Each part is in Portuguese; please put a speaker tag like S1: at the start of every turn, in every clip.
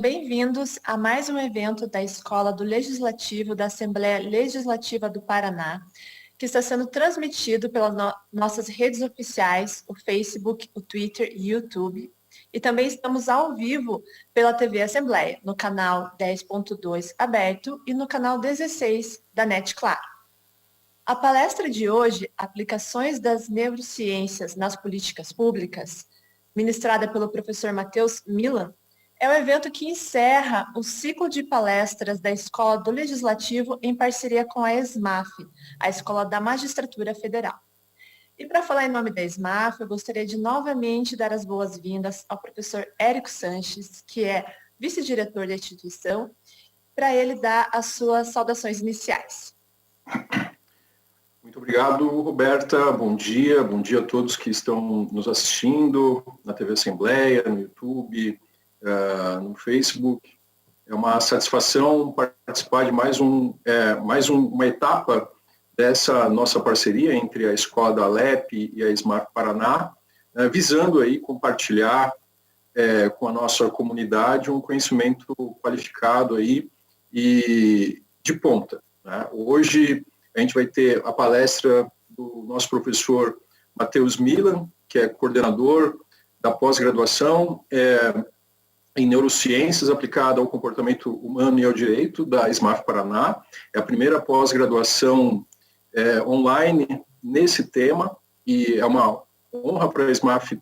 S1: bem-vindos a mais um evento da Escola do Legislativo da Assembleia Legislativa do Paraná, que está sendo transmitido pelas nossas redes oficiais, o Facebook, o Twitter e o YouTube. E também estamos ao vivo pela TV Assembleia, no canal 10.2 aberto e no canal 16 da NET Claro. A palestra de hoje, Aplicações das Neurociências nas Políticas Públicas, ministrada pelo professor Matheus Milan, é o evento que encerra o ciclo de palestras da Escola do Legislativo em parceria com a ESMAF, a Escola da Magistratura Federal. E para falar em nome da ESMAF, eu gostaria de novamente dar as boas-vindas ao professor Érico Sanches, que é vice-diretor da instituição, para ele dar as suas saudações iniciais.
S2: Muito obrigado, Roberta. Bom dia a todos que estão nos assistindo na TV Assembleia, no YouTube, no Facebook. É uma satisfação participar de mais uma etapa dessa nossa parceria entre a Escola da Alep e a ESMAF Paraná, visando aí compartilhar com a nossa comunidade um conhecimento qualificado aí e de ponta, né? Hoje a gente vai ter a palestra do nosso professor Matheus Milan, que é coordenador da pós-graduação em Neurociências aplicada ao comportamento humano e ao direito da ESMAF Paraná. É a primeira pós-graduação online nesse tema e é uma honra para a ESMAF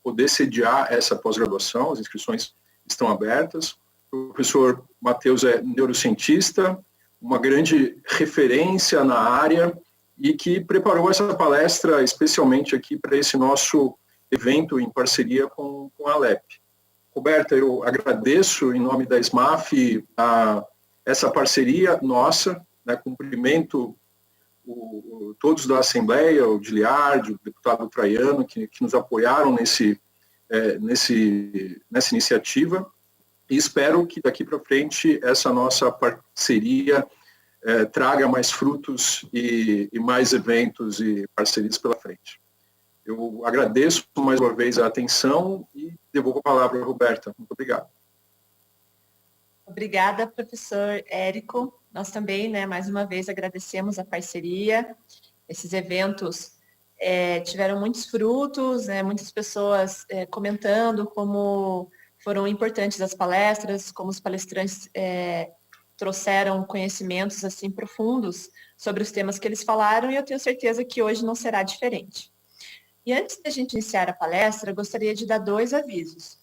S2: poder sediar essa pós-graduação. As inscrições estão abertas. O professor Matheus é neurocientista, uma grande referência na área e que preparou essa palestra especialmente aqui para esse nosso evento em parceria com a Alep. Roberta, eu agradeço em nome da ESMAF essa parceria nossa, né, cumprimento todos da Assembleia, o Giliardi, o deputado Traiano, que nos apoiaram nessa iniciativa, e espero que daqui para frente essa nossa parceria traga mais frutos e mais eventos e parcerias pela frente. Eu agradeço mais uma vez a atenção e devolvo a palavra a Roberta. Muito obrigado.
S1: Obrigada, professor Érico. Nós também, mais uma vez, agradecemos a parceria. Esses eventos tiveram muitos frutos, muitas pessoas comentando como foram importantes as palestras, como os palestrantes trouxeram conhecimentos assim profundos sobre os temas que eles falaram, e eu tenho certeza que hoje não será diferente. E antes da gente iniciar a palestra, eu gostaria de dar 2 avisos.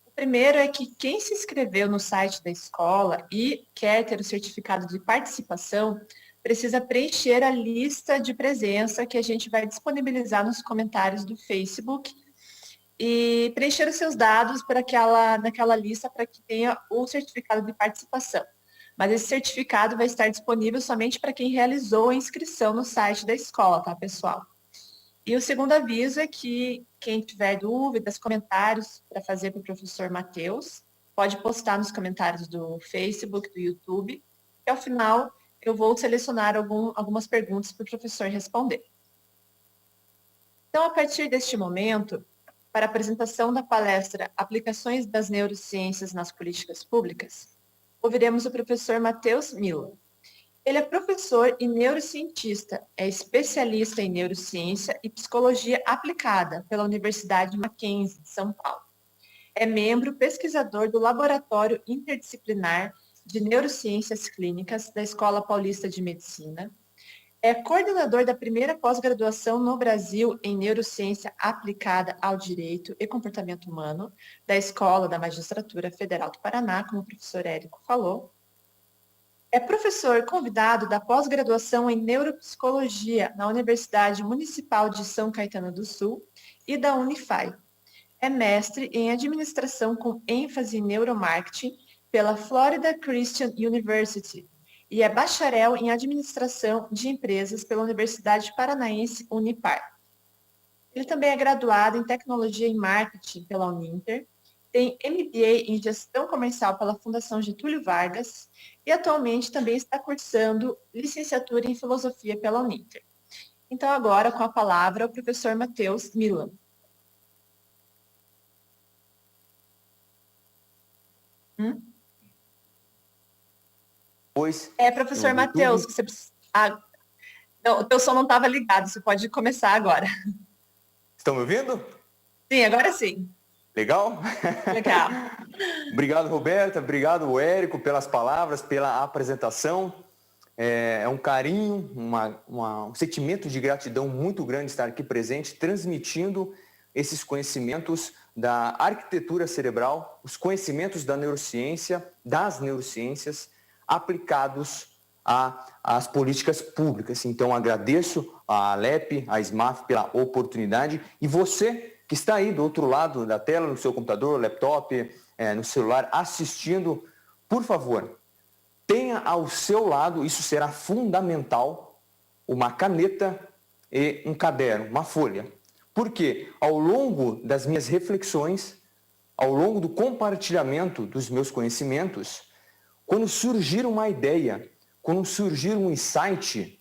S1: O primeiro é que quem se inscreveu no site da escola e quer ter o certificado de participação, precisa preencher a lista de presença que a gente vai disponibilizar nos comentários do Facebook e preencher os seus dados naquela lista para que tenha o certificado de participação. Mas esse certificado vai estar disponível somente para quem realizou a inscrição no site da escola, tá, pessoal? E o segundo aviso é que quem tiver dúvidas, comentários para fazer para o professor Matheus, pode postar nos comentários do Facebook, do YouTube, e ao final eu vou selecionar algumas perguntas para o professor responder. Então, a partir deste momento, para a apresentação da palestra Aplicações das Neurociências nas Políticas Públicas, ouviremos o professor Matheus Milan. Ele é professor e neurocientista, é especialista em neurociência e psicologia aplicada pela Universidade Mackenzie, de São Paulo. É membro pesquisador do Laboratório Interdisciplinar de Neurociências Clínicas da Escola Paulista de Medicina. É coordenador da primeira pós-graduação no Brasil em Neurociência aplicada ao Direito e Comportamento Humano da Escola da Magistratura Federal do Paraná, como o professor Érico falou. É professor convidado da pós-graduação em Neuropsicologia na Universidade Municipal de São Caetano do Sul e da Unify. É mestre em Administração com ênfase em Neuromarketing pela Florida Christian University e é bacharel em Administração de Empresas pela Universidade Paranaense Unipar. Ele também é graduado em Tecnologia e Marketing pela Uninter, tem MBA em Gestão Comercial pela Fundação Getúlio Vargas e atualmente também está cursando licenciatura em Filosofia pela Uninter. Então, agora, com a palavra, o professor Matheus Milan.
S3: depois.
S1: Professor Matheus, você precisa... Não, o teu som não estava ligado, você pode começar agora.
S3: Estão me ouvindo?
S1: Sim, agora sim.
S3: Legal?
S1: Legal.
S3: Obrigado, Roberta. Obrigado, Érico, pelas palavras, pela apresentação. É um carinho, um sentimento de gratidão muito grande estar aqui presente, transmitindo esses conhecimentos da arquitetura cerebral, os conhecimentos da neurociência, das neurociências, aplicados às políticas públicas. Então, agradeço à Alep, à SMAF pela oportunidade, e você que está aí do outro lado da tela, no seu computador, laptop, no celular, assistindo, por favor, tenha ao seu lado, isso será fundamental, uma caneta e um caderno, uma folha. Porque ao longo das minhas reflexões, ao longo do compartilhamento dos meus conhecimentos, quando surgir uma ideia, quando surgir um insight,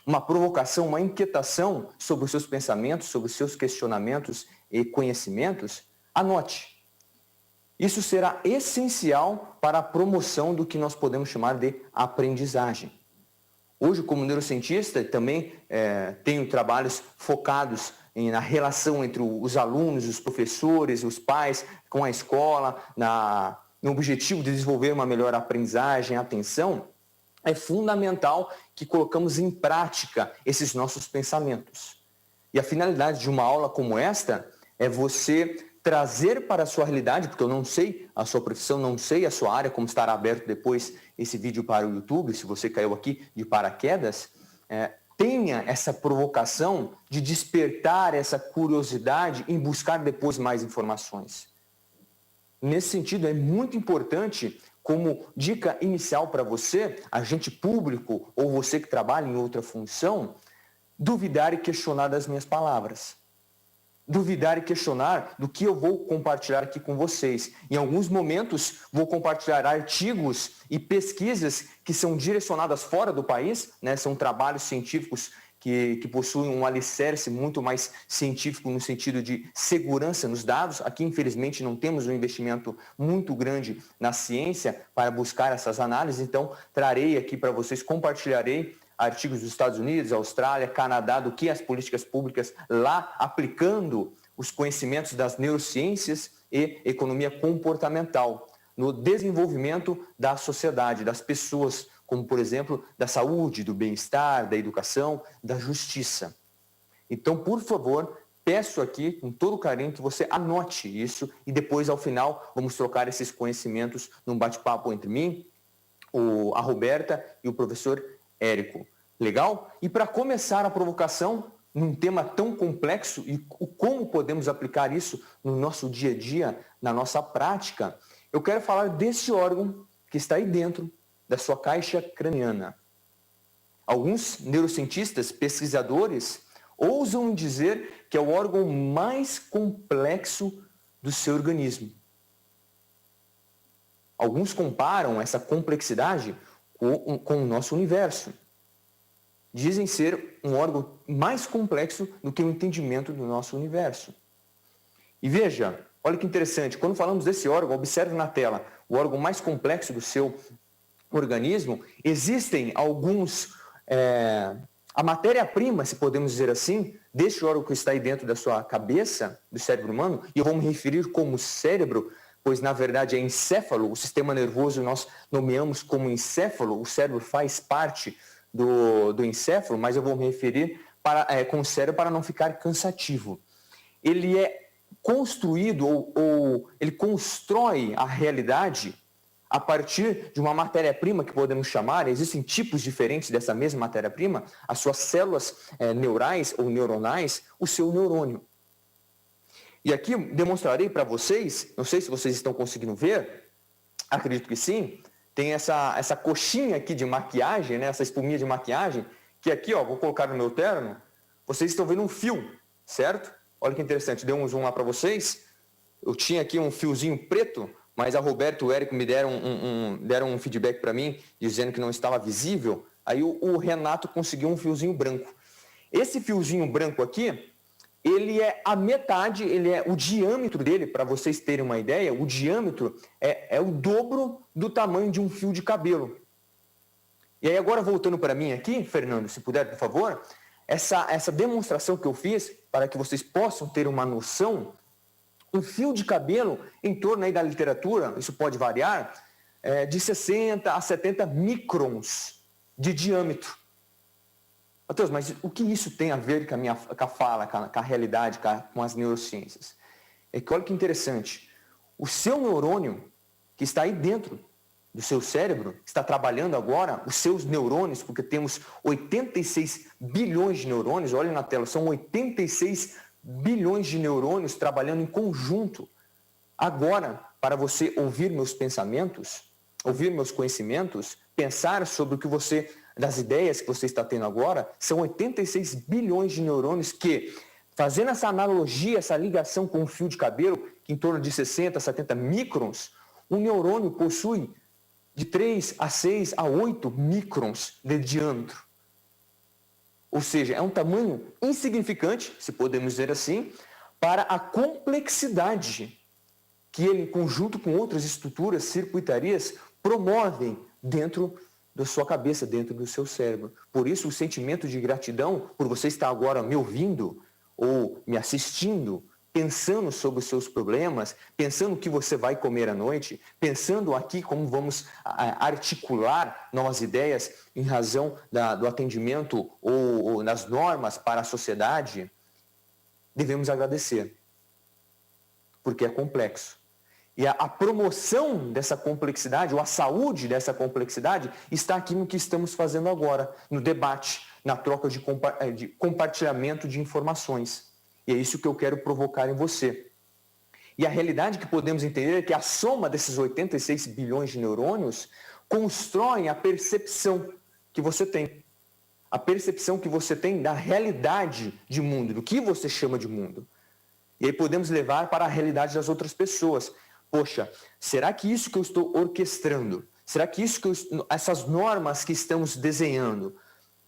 S3: uma provocação, uma inquietação sobre os seus pensamentos, sobre os seus questionamentos e conhecimentos, anote. Isso será essencial para a promoção do que nós podemos chamar de aprendizagem. Hoje, como neurocientista, também tenho trabalhos focados na relação entre os alunos, os professores, os pais com a escola, no objetivo de desenvolver uma melhor aprendizagem, atenção. É fundamental que colocamos em prática esses nossos pensamentos. E a finalidade de uma aula como esta é você trazer para a sua realidade, porque eu não sei a sua profissão, não sei a sua área, como estará aberto depois esse vídeo para o YouTube, se você caiu aqui de paraquedas, tenha essa provocação de despertar essa curiosidade em buscar depois mais informações. Nesse sentido, é muito importante, como dica inicial para você, agente público ou você que trabalha em outra função, duvidar e questionar das minhas palavras. Duvidar e questionar do que eu vou compartilhar aqui com vocês. Em alguns momentos, vou compartilhar artigos e pesquisas que são direcionadas fora do país, né? São trabalhos científicos que possuem um alicerce muito mais científico no sentido de segurança nos dados. Aqui, infelizmente, não temos um investimento muito grande na ciência para buscar essas análises, então trarei aqui para vocês, compartilharei artigos dos Estados Unidos, Austrália, Canadá, do que as políticas públicas lá aplicando os conhecimentos das neurociências e economia comportamental no desenvolvimento da sociedade, das pessoas, como, por exemplo, da saúde, do bem-estar, da educação, da justiça. Então, por favor, peço aqui, com todo carinho, que você anote isso e depois, ao final, vamos trocar esses conhecimentos num bate-papo entre mim, a Roberta e o professor Érico. Legal? E para começar a provocação, num tema tão complexo, e como podemos aplicar isso no nosso dia a dia, na nossa prática, eu quero falar desse órgão que está aí dentro da sua caixa craniana. Alguns neurocientistas, pesquisadores, ousam dizer que é o órgão mais complexo do seu organismo. Alguns comparam essa complexidade com o nosso universo. Dizem ser um órgão mais complexo do que o entendimento do nosso universo. E veja, olha que interessante, quando falamos desse órgão, observe na tela, o órgão mais complexo do seu organismo, existem alguns, a matéria-prima, se podemos dizer assim, deste órgão que está aí dentro da sua cabeça, do cérebro humano, e eu vou me referir como cérebro, pois na verdade é encéfalo, o sistema nervoso nós nomeamos como encéfalo, o cérebro faz parte do encéfalo, mas eu vou me referir com o cérebro para não ficar cansativo. Ele é construído ou ele constrói a realidade a partir de uma matéria-prima que podemos chamar, existem tipos diferentes dessa mesma matéria-prima, as suas células neurais ou neuronais, o seu neurônio. E aqui demonstrarei para vocês, não sei se vocês estão conseguindo ver, acredito que sim, tem essa coxinha aqui de maquiagem, né, essa espuminha de maquiagem, que aqui, ó, vou colocar no meu terno, vocês estão vendo um fio, certo? Olha que interessante, dei um zoom lá para vocês, eu tinha aqui um fiozinho preto, mas a Roberto e o Érico me deram um feedback para mim, dizendo que não estava visível, aí o Renato conseguiu um fiozinho branco. Esse fiozinho branco aqui, ele é a metade, o diâmetro dele, para vocês terem uma ideia, o diâmetro é o dobro do tamanho de um fio de cabelo. E aí agora voltando para mim aqui, Fernando, se puder, por favor, essa demonstração que eu fiz, para que vocês possam ter uma noção, um fio de cabelo em torno aí da literatura, isso pode variar, de 60 a 70 microns de diâmetro. Matheus, mas o que isso tem a ver com a fala, com a realidade, com as neurociências? É que olha que interessante, o seu neurônio que está aí dentro do seu cérebro, está trabalhando agora, os seus neurônios, porque temos 86 bilhões de neurônios, olhem na tela, são 86 bilhões de neurônios trabalhando em conjunto. Agora, para você ouvir meus pensamentos, ouvir meus conhecimentos, pensar sobre o que das ideias que você está tendo agora, são 86 bilhões de neurônios que, fazendo essa analogia, essa ligação com um fio de cabelo, que em torno de 60 a 70 microns, um neurônio possui de 3 a 6 a 8 microns de diâmetro. Ou seja, é um tamanho insignificante, se podemos dizer assim, para a complexidade que ele, em conjunto com outras estruturas, circuitarias, promovem dentro da sua cabeça, dentro do seu cérebro. Por isso, o sentimento de gratidão por você estar agora me ouvindo ou me assistindo, pensando sobre os seus problemas, pensando o que você vai comer à noite, pensando aqui como vamos articular novas ideias em razão do atendimento ou nas normas para a sociedade, devemos agradecer, porque é complexo. E a promoção dessa complexidade, ou a saúde dessa complexidade, está aqui no que estamos fazendo agora, no debate, na troca de compartilhamento de informações. E é isso que eu quero provocar em você. E a realidade que podemos entender é que a soma desses 86 bilhões de neurônios constroem a percepção que você tem. A percepção que você tem da realidade de mundo, do que você chama de mundo. E aí podemos levar para a realidade das outras pessoas. Poxa, será que isso que eu estou orquestrando, será que essas normas que estamos desenhando,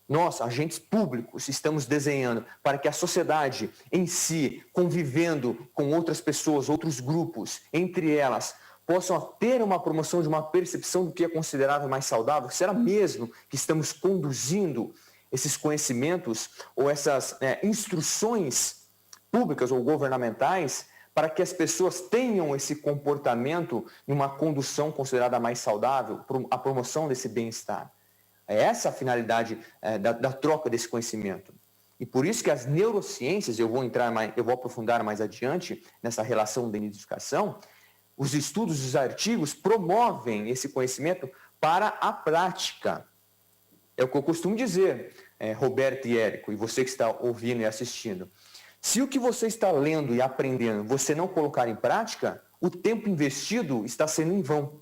S3: nós, agentes públicos, estamos desenhando para que a sociedade em si, convivendo com outras pessoas, outros grupos, entre elas, possam ter uma promoção de uma percepção do que é considerado mais saudável? Será mesmo que estamos conduzindo esses conhecimentos ou essas instruções públicas ou governamentais para que as pessoas tenham esse comportamento em uma condução considerada mais saudável, a promoção desse bem-estar? É essa a finalidade da troca desse conhecimento. E por isso que as neurociências, eu vou aprofundar mais adiante nessa relação da identificação, os estudos, os artigos promovem esse conhecimento para a prática. É o que eu costumo dizer, Roberto e Érico, e você que está ouvindo e assistindo. Se o que você está lendo e aprendendo você não colocar em prática, o tempo investido está sendo em vão.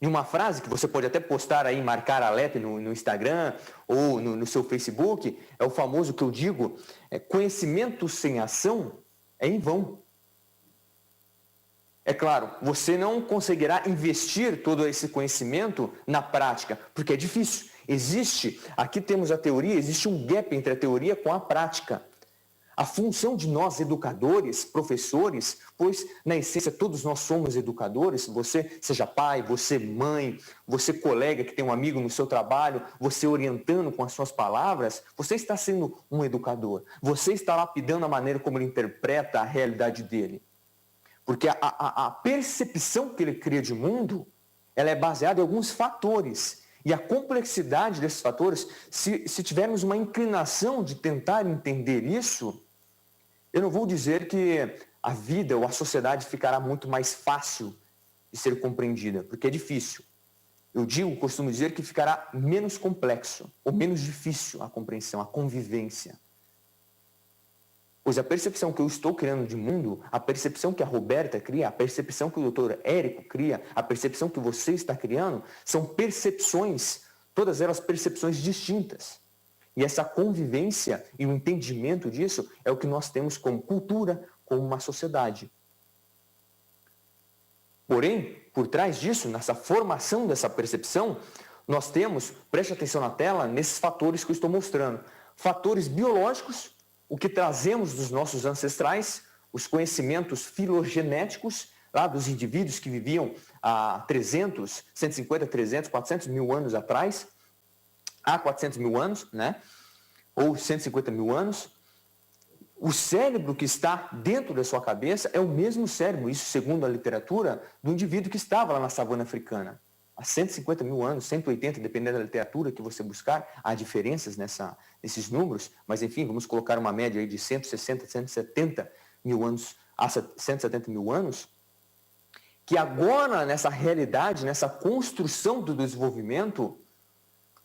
S3: Em uma frase que você pode até postar aí, marcar alerta no Instagram ou no seu Facebook, é o famoso que eu digo, conhecimento sem ação é em vão. É claro, você não conseguirá investir todo esse conhecimento na prática, porque é difícil. Aqui temos a teoria, existe um gap entre a teoria com a prática. A função de nós educadores, professores, pois na essência todos nós somos educadores, você seja pai, você mãe, você colega que tem um amigo no seu trabalho, você orientando com as suas palavras, você está sendo um educador. Você está lapidando a maneira como ele interpreta a realidade dele. Porque a percepção que ele cria de mundo, ela é baseada em alguns fatores. E a complexidade desses fatores, se tivermos uma inclinação de tentar entender isso, eu não vou dizer que a vida ou a sociedade ficará muito mais fácil de ser compreendida, porque é difícil. Costumo dizer que ficará menos complexo ou menos difícil a compreensão, a convivência. Pois a percepção que eu estou criando de mundo, a percepção que a Roberta cria, a percepção que o doutor Érico cria, a percepção que você está criando, são percepções, todas elas percepções distintas. E essa convivência e o entendimento disso é o que nós temos como cultura, como uma sociedade. Porém, por trás disso, nessa formação dessa percepção, nós temos, preste atenção na tela, nesses fatores que eu estou mostrando. Fatores biológicos, o que trazemos dos nossos ancestrais, os conhecimentos filogenéticos, lá dos indivíduos que viviam há 300, 150, 300, 400 mil anos atrás, há 400 mil anos, né? Ou 150 mil anos, o cérebro que está dentro da sua cabeça é o mesmo cérebro, isso segundo a literatura, do indivíduo que estava lá na savana africana. Há 150 mil anos, 180, dependendo da literatura que você buscar, há diferenças nesses números, mas enfim, vamos colocar uma média aí de 160, 170 mil anos a 170 mil anos, que agora, nessa realidade, nessa construção do desenvolvimento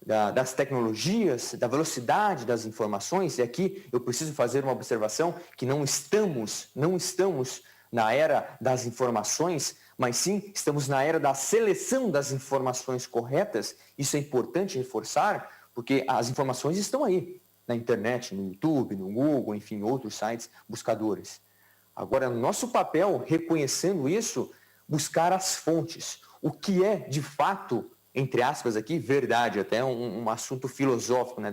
S3: das tecnologias, da velocidade das informações, e aqui eu preciso fazer uma observação que não estamos na era das informações, mas sim estamos na era da seleção das informações corretas. Isso é importante reforçar, porque as informações estão aí, na internet, no YouTube, no Google, enfim, outros sites buscadores. Agora, nosso papel, reconhecendo isso, buscar as fontes. O que é, de fato, entre aspas aqui, verdade, até um assunto filosófico, né,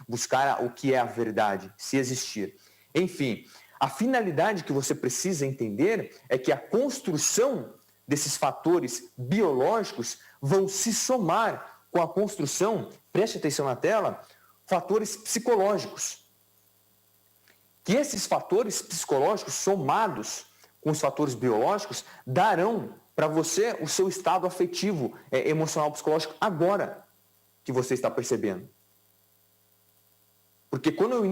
S3: buscar o que é a verdade, se existir. Enfim, a finalidade que você precisa entender é que a construção desses fatores biológicos vão se somar com a construção, preste atenção na tela, fatores psicológicos. Que esses fatores psicológicos somados com os fatores biológicos darão para você o seu estado afetivo, emocional, psicológico agora que você está percebendo. Porque quando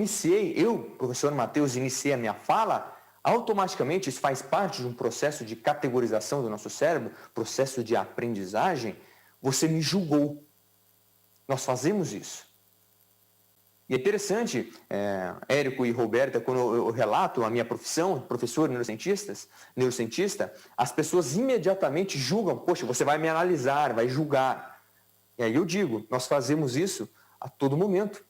S3: eu, professor Matheus, iniciei a minha fala, automaticamente isso faz parte de um processo de categorização do nosso cérebro, processo de aprendizagem, você me julgou. Nós fazemos isso. E é interessante, Érico e Roberta, quando eu relato a minha profissão, professor neurocientista, as pessoas imediatamente julgam, poxa, você vai me analisar, vai julgar. E aí eu digo, nós fazemos isso a todo momento.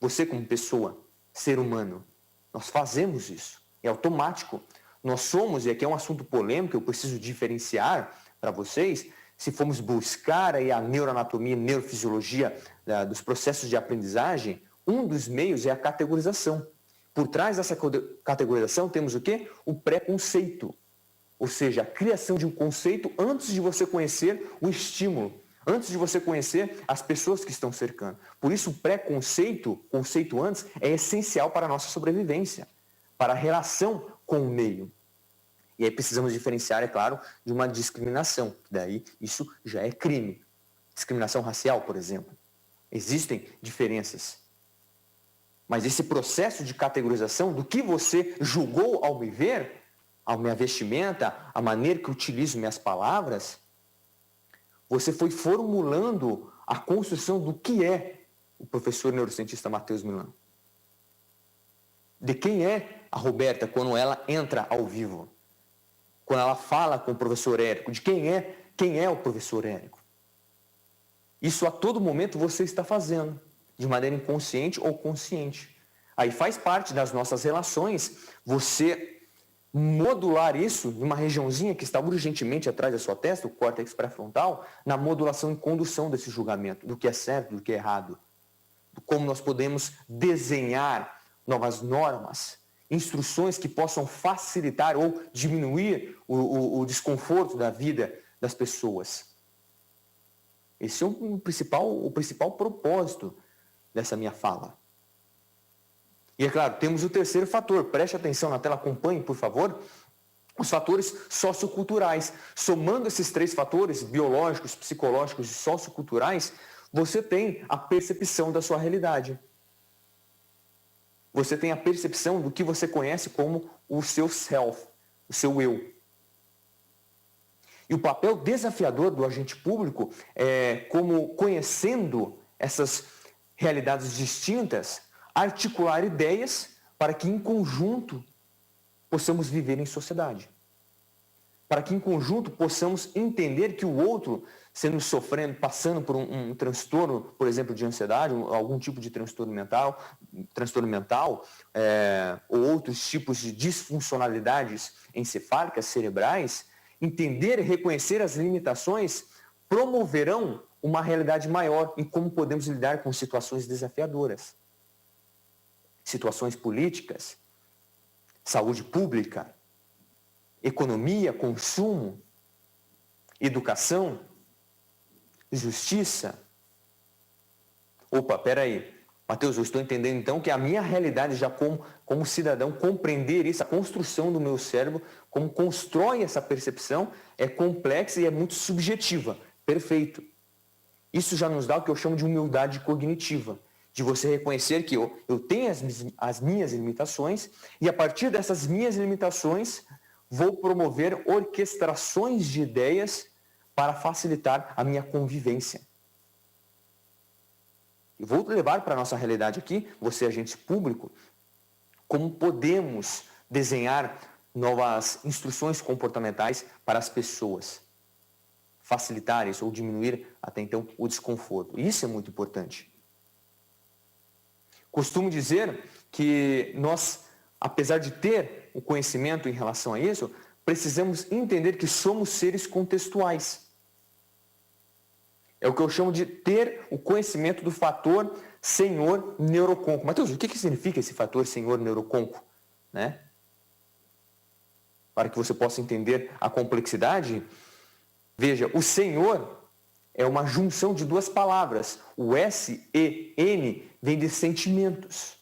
S3: Você como pessoa, ser humano, nós fazemos isso, é automático. Nós somos, e aqui é um assunto polêmico, eu preciso diferenciar para vocês, se formos buscar aí a neuroanatomia, neurofisiologia dos processos de aprendizagem, um dos meios é a categorização. Por trás dessa categorização temos o quê? O preconceito, ou seja, a criação de um conceito antes de você conhecer o estímulo, antes de você conhecer as pessoas que estão cercando. Por isso o preconceito, conceito antes, é essencial para a nossa sobrevivência, para a relação com o meio. E aí precisamos diferenciar, é claro, de uma discriminação, daí isso já é crime. Discriminação racial, por exemplo. Existem diferenças. Mas esse processo de categorização do que você julgou ao me ver, a minha vestimenta, a maneira que eu utilizo minhas palavras, você foi formulando a construção do que é o professor neurocientista Matheus Milano. De quem é a Roberta quando ela entra ao vivo. Quando ela fala com o professor Érico, de quem é o professor Érico. Isso a todo momento você está fazendo, de maneira inconsciente ou consciente. Aí faz parte das nossas relações você modular isso numa regiãozinha que está urgentemente atrás da sua testa, o córtex pré-frontal, na modulação e condução desse julgamento, do que é certo, do que é errado. Como nós podemos desenhar novas normas, instruções que possam facilitar ou diminuir o desconforto da vida das pessoas. Esse é o principal propósito dessa minha fala. E é claro, temos o terceiro fator, preste atenção na tela, acompanhe, por favor, os fatores socioculturais. Somando esses três fatores, biológicos, psicológicos e socioculturais, você tem a percepção da sua realidade. Você tem a percepção do que você conhece como o seu self, o seu eu. E o papel desafiador do agente público é, como conhecendo essas realidades distintas, articular ideias para que em conjunto possamos viver em sociedade. Para que em conjunto possamos entender que o outro, sofrendo, passando por um transtorno, por exemplo, de ansiedade, algum tipo de transtorno mental, ou outros tipos de disfuncionalidades encefálicas, cerebrais, entender e reconhecer as limitações promoverão uma realidade maior em como podemos lidar com situações desafiadoras. Situações políticas, saúde pública, economia, consumo, educação, justiça. Opa, peraí. Mateus, eu estou entendendo então que a minha realidade já como cidadão, compreender isso, a construção do meu cérebro, como constrói essa percepção, é complexa e é muito subjetiva. Perfeito. Isso já nos dá o que eu chamo de humildade cognitiva, de você reconhecer que eu tenho as minhas limitações e a partir dessas minhas limitações vou promover orquestrações de ideias para facilitar a minha convivência. E vou levar para a nossa realidade aqui, você agente público, como podemos desenhar novas instruções comportamentais para as pessoas. Facilitar isso ou diminuir até então o desconforto. Isso é muito importante. Costumo dizer que nós, apesar de ter o conhecimento em relação a isso, precisamos entender que somos seres contextuais. É o que eu chamo de ter o conhecimento do fator senhor neuroconco. Mateus, o que significa esse fator senhor neuroconco? Né? Para que você possa entender a complexidade, veja, o senhor é uma junção de duas palavras. O S-E-N vem de sentimentos.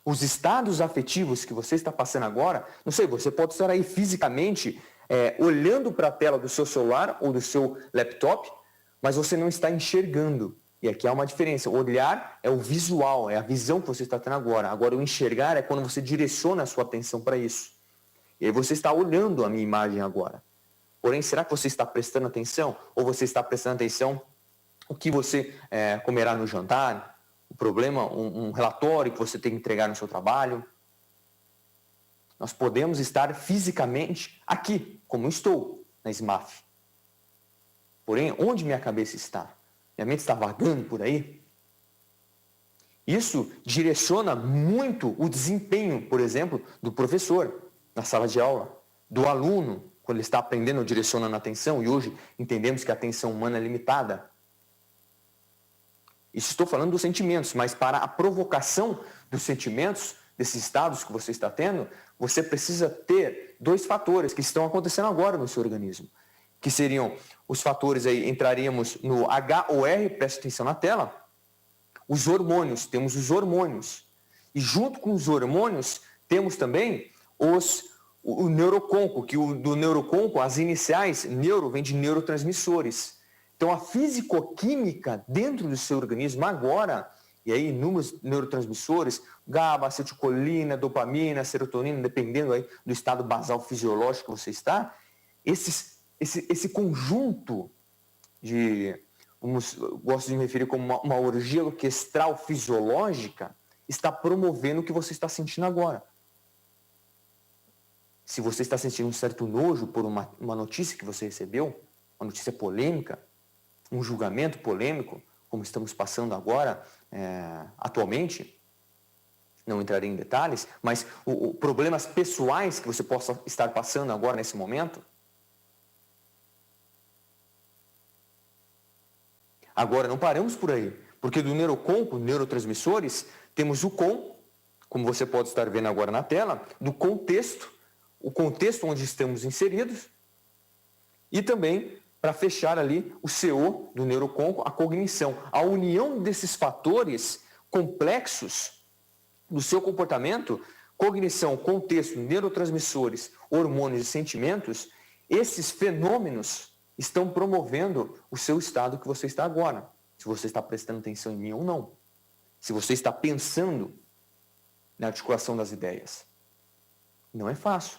S3: Os estados afetivos que você está passando agora, não sei, você pode estar aí fisicamente olhando para a tela do seu celular ou do seu laptop, mas você não está enxergando. E aqui há uma diferença. O olhar é o visual, é a visão que você está tendo agora. Agora, o enxergar é quando você direciona a sua atenção para isso. E aí você está olhando a minha imagem agora. Porém, será que você está prestando atenção? Ou você está prestando atenção o que você comerá no jantar? O problema, um relatório que você tem que entregar no seu trabalho? Nós podemos estar fisicamente aqui, como estou, na SMAF. Porém, onde minha cabeça está? Minha mente está vagando por aí? Isso direciona muito o desempenho, por exemplo, do professor na sala de aula, do aluno, quando ele está aprendendo, direcionando a atenção, e hoje entendemos que a atenção humana é limitada. Isso estou falando dos sentimentos, mas para a provocação dos sentimentos, desses estados que você está tendo, você precisa ter dois fatores que estão acontecendo agora no seu organismo, que seriam os fatores aí, entraríamos no HOR, preste atenção na tela, os hormônios, temos os hormônios. E junto com os hormônios, temos também o neuroconco, que do neuroconco, as iniciais, neuro, vem de neurotransmissores. Então, a fisicoquímica dentro do seu organismo agora, e aí inúmeros neurotransmissores, GABA, acetilcolina, dopamina, serotonina, dependendo aí do estado basal fisiológico que você está, esse conjunto de, gosto de me referir como uma orgia orquestral fisiológica, está promovendo o que você está sentindo agora. Se você está sentindo um certo nojo por uma notícia que você recebeu, uma notícia polêmica, um julgamento polêmico, como estamos passando agora, atualmente, não entrarei em detalhes, mas problemas pessoais que você possa estar passando agora nesse momento. Agora, não paramos por aí, porque do neuroconco, neurotransmissores, temos o com, como você pode estar vendo agora na tela, do contexto, o contexto onde estamos inseridos, e também, para fechar ali, o CO do neuroconco, a cognição. A união desses fatores complexos do seu comportamento, cognição, contexto, neurotransmissores, hormônios e sentimentos, esses fenômenos estão promovendo o seu estado que você está agora. Se você está prestando atenção em mim ou não. Se você está pensando na articulação das ideias. Não é fácil.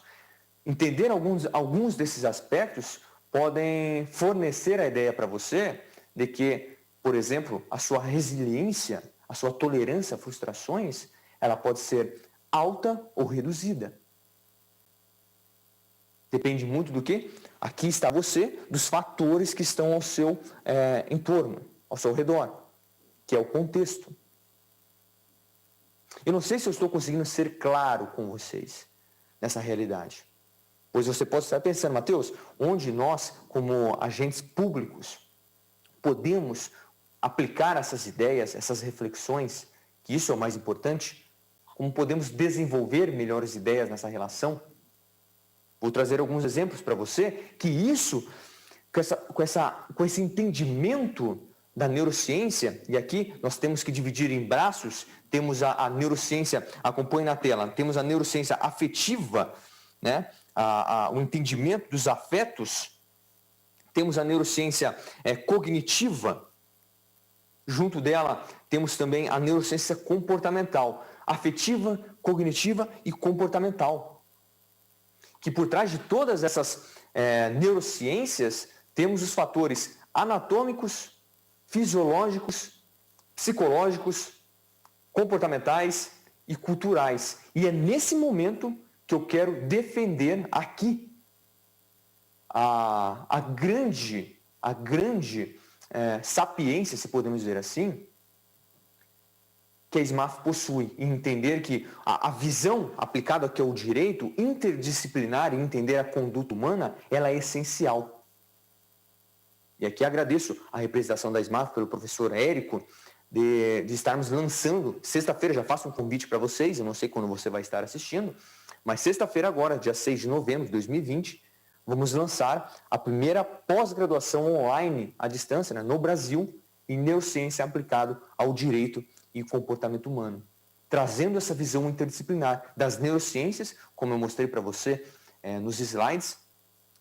S3: Entender alguns desses aspectos podem fornecer a ideia para você de que, por exemplo, a sua resiliência, a sua tolerância a frustrações, ela pode ser alta ou reduzida. Depende muito do que? Aqui está você, dos fatores que estão ao seu entorno, ao seu redor, que é o contexto. Eu não sei se eu estou conseguindo ser claro com vocês nessa realidade. Pois você pode estar pensando, Mateus, onde nós, como agentes públicos, podemos aplicar essas ideias, essas reflexões, que isso é o mais importante, como podemos desenvolver melhores ideias nessa relação? Vou trazer alguns exemplos para você que isso, com esse entendimento da neurociência, e aqui nós temos que dividir em braços, temos a neurociência, acompanhe na tela, temos a neurociência afetiva, né? O entendimento dos afetos, temos a neurociência cognitiva, junto dela temos também a neurociência comportamental, afetiva, cognitiva e comportamental. Que por trás de todas essas neurociências, temos os fatores anatômicos, fisiológicos, psicológicos, comportamentais e culturais. E é nesse momento que eu quero defender aqui a grande sapiência, se podemos dizer assim, que a SMAF possui, e entender que a visão aplicada aqui ao direito interdisciplinar e entender a conduta humana, ela é essencial. E aqui agradeço a representação da SMAF pelo professor Érico de estarmos lançando, sexta-feira, já faço um convite para vocês, eu não sei quando você vai estar assistindo, mas sexta-feira agora, dia 6 de novembro de 2020, vamos lançar a primeira pós-graduação online à distância, né, no Brasil, em neurociência aplicado ao direito e comportamento humano, trazendo essa visão interdisciplinar das neurociências, como eu mostrei para você nos slides,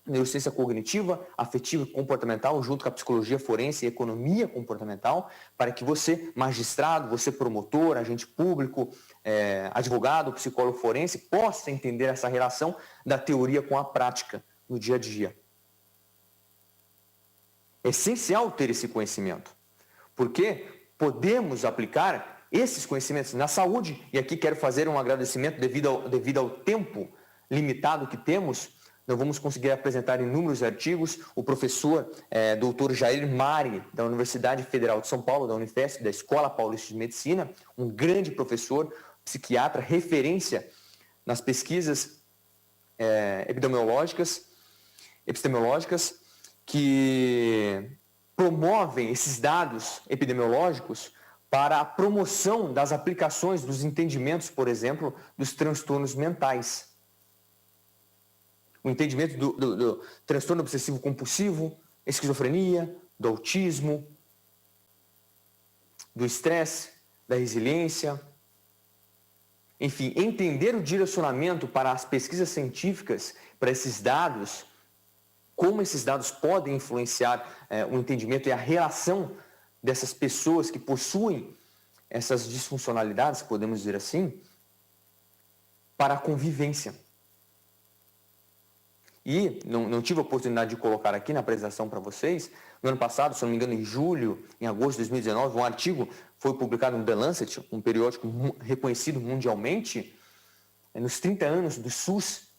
S3: neurociência cognitiva, afetiva e comportamental, junto com a psicologia forense e economia comportamental, para que você, magistrado, você promotor, agente público, advogado, psicólogo forense, possa entender essa relação da teoria com a prática no dia a dia. É essencial ter esse conhecimento, porque podemos aplicar esses conhecimentos na saúde, e aqui quero fazer um agradecimento devido ao tempo limitado que temos. Não vamos conseguir apresentar inúmeros artigos. O professor Dr. Jair Mari, da Universidade Federal de São Paulo, da Unifesp, da Escola Paulista de Medicina, um grande professor, psiquiatra, referência nas pesquisas epistemológicas, que promovem esses dados epidemiológicos para a promoção das aplicações dos entendimentos, por exemplo, dos transtornos mentais. O entendimento do transtorno obsessivo compulsivo, esquizofrenia, do autismo, do estresse, da resiliência. Enfim, entender o direcionamento para as pesquisas científicas, para esses dados, como esses dados podem influenciar o entendimento e a relação dessas pessoas que possuem essas disfuncionalidades, podemos dizer assim, para a convivência. E não tive a oportunidade de colocar aqui na apresentação para vocês, no ano passado, se não me engano, em agosto de 2019, um artigo foi publicado no The Lancet, um periódico reconhecido mundialmente, nos 30 anos do SUS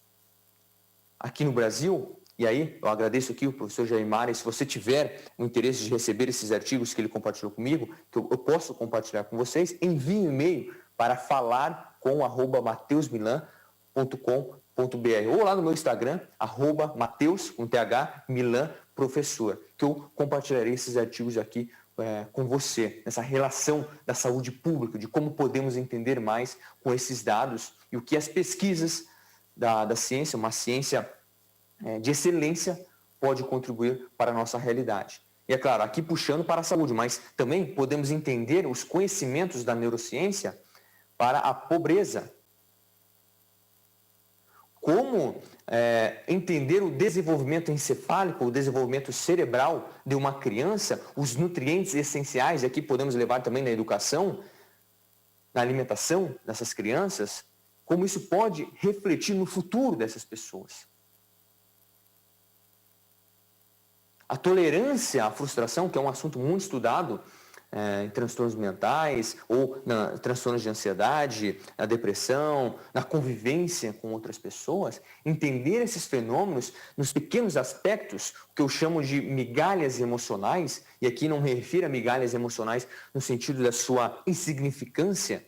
S3: aqui no Brasil. E aí, eu agradeço aqui o professor Jair Mari, se você tiver o interesse de receber esses artigos que ele compartilhou comigo, que eu posso compartilhar com vocês, envie um e-mail para falar@mateusmilan.com.br ou lá no meu Instagram, @Mateus, com TH, Milan, professor, que eu compartilharei esses artigos aqui com você, nessa relação da saúde pública, de como podemos entender mais com esses dados e o que as pesquisas da ciência, uma ciência de excelência, pode contribuir para a nossa realidade. E é claro, aqui puxando para a saúde, mas também podemos entender os conhecimentos da neurociência para a pobreza. Como entender o desenvolvimento encefálico, o desenvolvimento cerebral de uma criança, os nutrientes essenciais, aqui podemos levar também na educação, na alimentação dessas crianças, como isso pode refletir no futuro dessas pessoas. A tolerância à frustração, que é um assunto muito estudado em transtornos mentais ou transtornos de ansiedade, na depressão, na convivência com outras pessoas, entender esses fenômenos nos pequenos aspectos, que eu chamo de migalhas emocionais, e aqui não me refiro a migalhas emocionais no sentido da sua insignificância,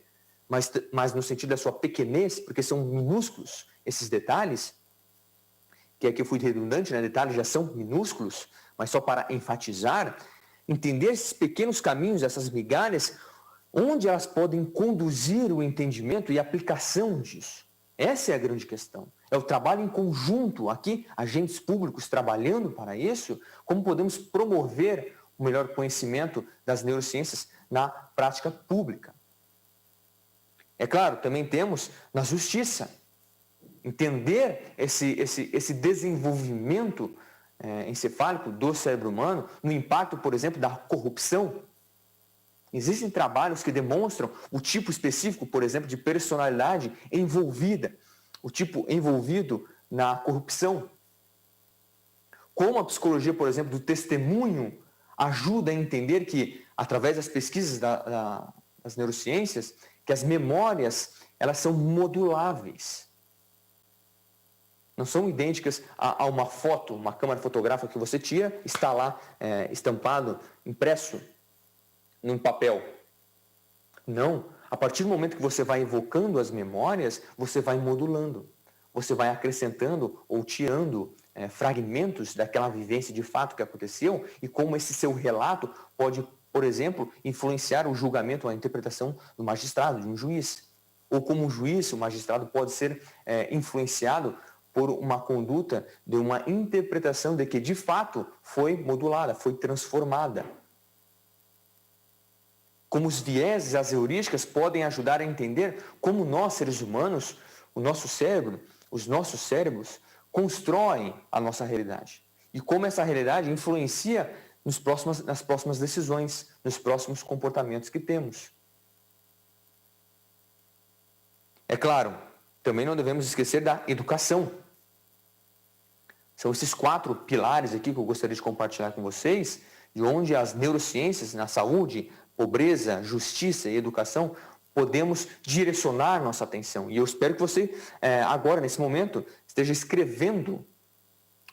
S3: mas no sentido da sua pequenez, porque são minúsculos esses detalhes, que aqui eu fui redundante, né? Detalhes já são minúsculos, mas só para enfatizar, entender esses pequenos caminhos, essas migalhas, onde elas podem conduzir o entendimento e a aplicação disso. Essa é a grande questão. É o trabalho em conjunto, aqui, agentes públicos trabalhando para isso, como podemos promover o melhor conhecimento das neurociências na prática pública. É claro, também temos na justiça, entender esse desenvolvimento encefálico do cérebro humano no impacto, por exemplo, da corrupção. Existem trabalhos que demonstram o tipo específico, por exemplo, de personalidade envolvida, o tipo envolvido na corrupção. Como a psicologia, por exemplo, do testemunho ajuda a entender que, através das pesquisas das neurociências, que as memórias, elas são moduláveis. Não são idênticas a uma foto, uma câmera fotográfica que você tira, está lá estampado, impresso num papel. Não. A partir do momento que você vai evocando as memórias, você vai modulando. Você vai acrescentando ou tirando fragmentos daquela vivência de fato que aconteceu e como esse seu relato pode, por exemplo, influenciar o julgamento, a interpretação do magistrado, de um juiz. Ou como um juiz, o magistrado pode ser influenciado por uma conduta de uma interpretação de que de fato foi modulada, foi transformada. Como os vieses, as heurísticas podem ajudar a entender como nós, seres humanos, o nosso cérebro, os nossos cérebros, constroem a nossa realidade. E como essa realidade influencia nas próximas decisões, nos próximos comportamentos que temos. É claro, também não devemos esquecer da educação. São esses 4 pilares aqui que eu gostaria de compartilhar com vocês, de onde as neurociências na saúde, pobreza, justiça e educação, podemos direcionar nossa atenção. E eu espero que você, agora, nesse momento, esteja escrevendo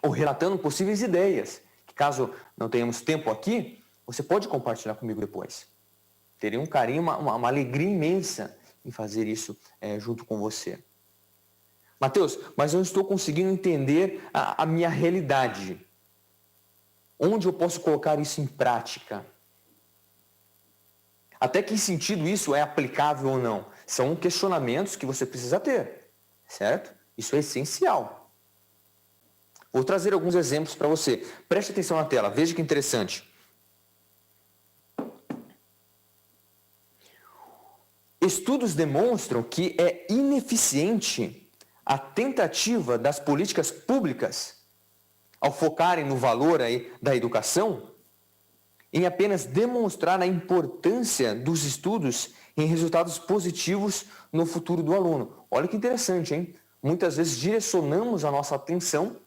S3: ou relatando possíveis ideias, que caso não tenhamos tempo aqui, você pode compartilhar comigo depois. Terei um carinho, uma alegria imensa em fazer isso junto com você. Mateus, mas eu não estou conseguindo entender a minha realidade. Onde eu posso colocar isso em prática? Até que sentido isso é aplicável ou não? São questionamentos que você precisa ter, certo? Isso é essencial. Vou trazer alguns exemplos para você. Preste atenção na tela, veja que interessante. Estudos demonstram que é ineficiente a tentativa das políticas públicas, ao focarem no valor da educação, em apenas demonstrar a importância dos estudos em resultados positivos no futuro do aluno. Olha que interessante, hein? Muitas vezes direcionamos a nossa atenção,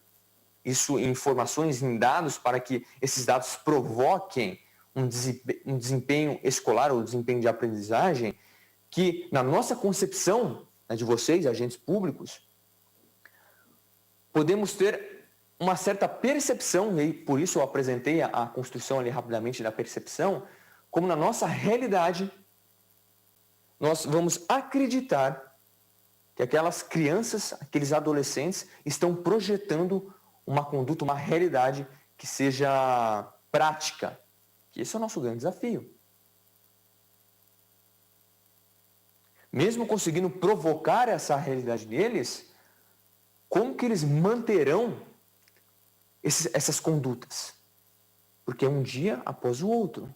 S3: isso em informações, em dados, para que esses dados provoquem um desempenho escolar ou desempenho de aprendizagem, que na nossa concepção, de vocês, agentes públicos, podemos ter uma certa percepção, e por isso eu apresentei a construção ali rapidamente da percepção, como na nossa realidade nós vamos acreditar que aquelas crianças, aqueles adolescentes estão projetando uma conduta, uma realidade que seja prática. Que esse é o nosso grande desafio. Mesmo conseguindo provocar essa realidade neles, como que eles manterão essas condutas? Porque é um dia após o outro.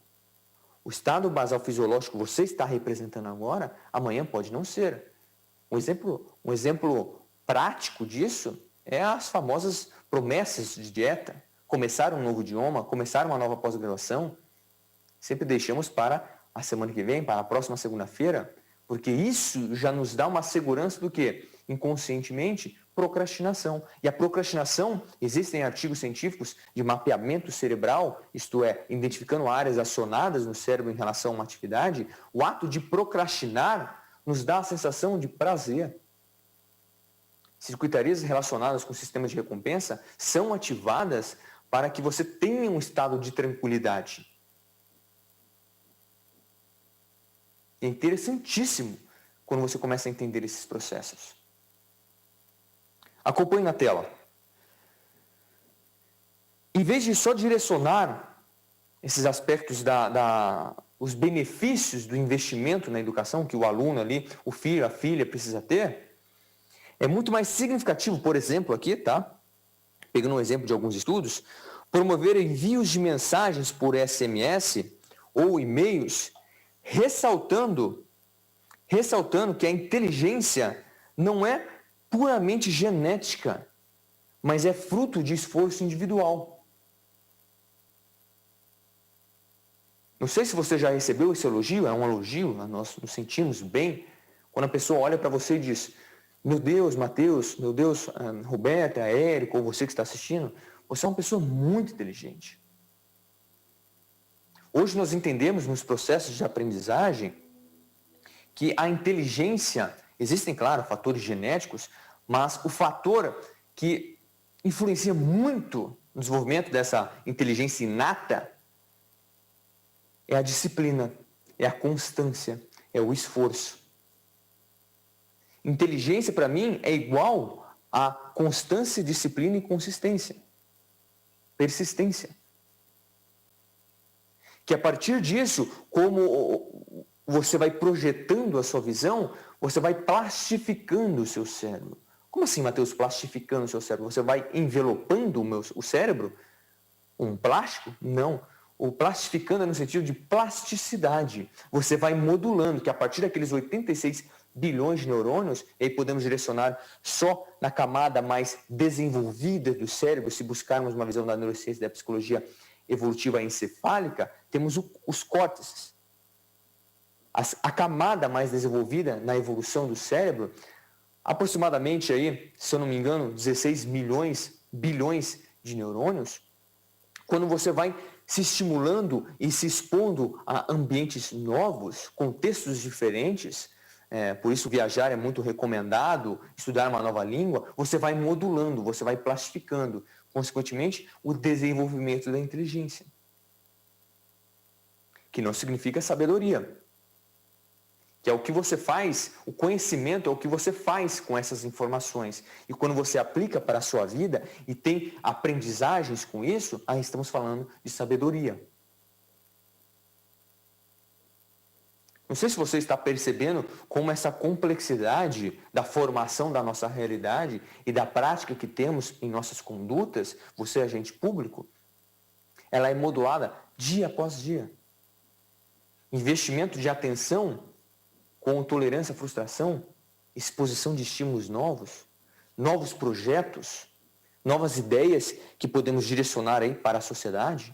S3: O estado basal fisiológico que você está representando agora, amanhã pode não ser. Um exemplo prático disso é as famosas promessas de dieta. Começar um novo idioma, começar uma nova pós-graduação. Sempre deixamos para a semana que vem, para a próxima segunda-feira, porque isso já nos dá uma segurança do quê? Inconscientemente, procrastinação. E a procrastinação, existem artigos científicos de mapeamento cerebral, isto é, identificando áreas acionadas no cérebro em relação a uma atividade. O ato de procrastinar nos dá a sensação de prazer. Circuitarias relacionadas com sistemas de recompensa são ativadas para que você tenha um estado de tranquilidade. É interessantíssimo quando você começa a entender esses processos. Acompanhe na tela. Em vez de só direcionar esses aspectos os benefícios do investimento na educação que o aluno ali, o filho, a filha precisa ter, É muito mais significativo, por exemplo, aqui, tá? Pegando um exemplo de alguns estudos, promover envios de mensagens por SMS ou e-mails, ressaltando que a inteligência não é puramente genética, mas é fruto de esforço individual. Não sei se você já recebeu esse elogio, é um elogio, nós nos sentimos bem, quando a pessoa olha para você e diz: meu Deus, Mateus, meu Deus, Roberta, Érico, ou você que está assistindo, você é uma pessoa muito inteligente. Hoje nós entendemos nos processos de aprendizagem que a inteligência, existem, claro, fatores genéticos, mas o fator que influencia muito no desenvolvimento dessa inteligência inata é a disciplina, é a constância, é o esforço. Inteligência, para mim, é igual a constância, disciplina e consistência. Persistência. Que a partir disso, como você vai projetando a sua visão, você vai plastificando o seu cérebro. Como assim, Mateus, plastificando o seu cérebro? Você vai envelopando o cérebro? Um plástico? Não. O plastificando é no sentido de plasticidade. Você vai modulando, que a partir daqueles 86 bilhões de neurônios, e aí podemos direcionar só na camada mais desenvolvida do cérebro, se buscarmos uma visão da neurociência e da psicologia evolutiva encefálica, temos os córtices. A camada mais desenvolvida na evolução do cérebro, aproximadamente aí, se eu não me engano, 16 bilhões de neurônios. Quando você vai se estimulando e se expondo a ambientes novos, contextos diferentes, por isso viajar é muito recomendado, estudar uma nova língua, você vai modulando, você vai plastificando, consequentemente, o desenvolvimento da inteligência. Que não significa sabedoria. Que é o que você faz, o conhecimento é o que você faz com essas informações. E quando você aplica para a sua vida e tem aprendizagens com isso, aí estamos falando de sabedoria. Não sei se você está percebendo como essa complexidade da formação da nossa realidade e da prática que temos em nossas condutas, você agente público, ela é modulada dia após dia. Investimento de atenção com tolerância à frustração, exposição de estímulos novos, novos projetos, novas ideias que podemos direcionar aí para a sociedade.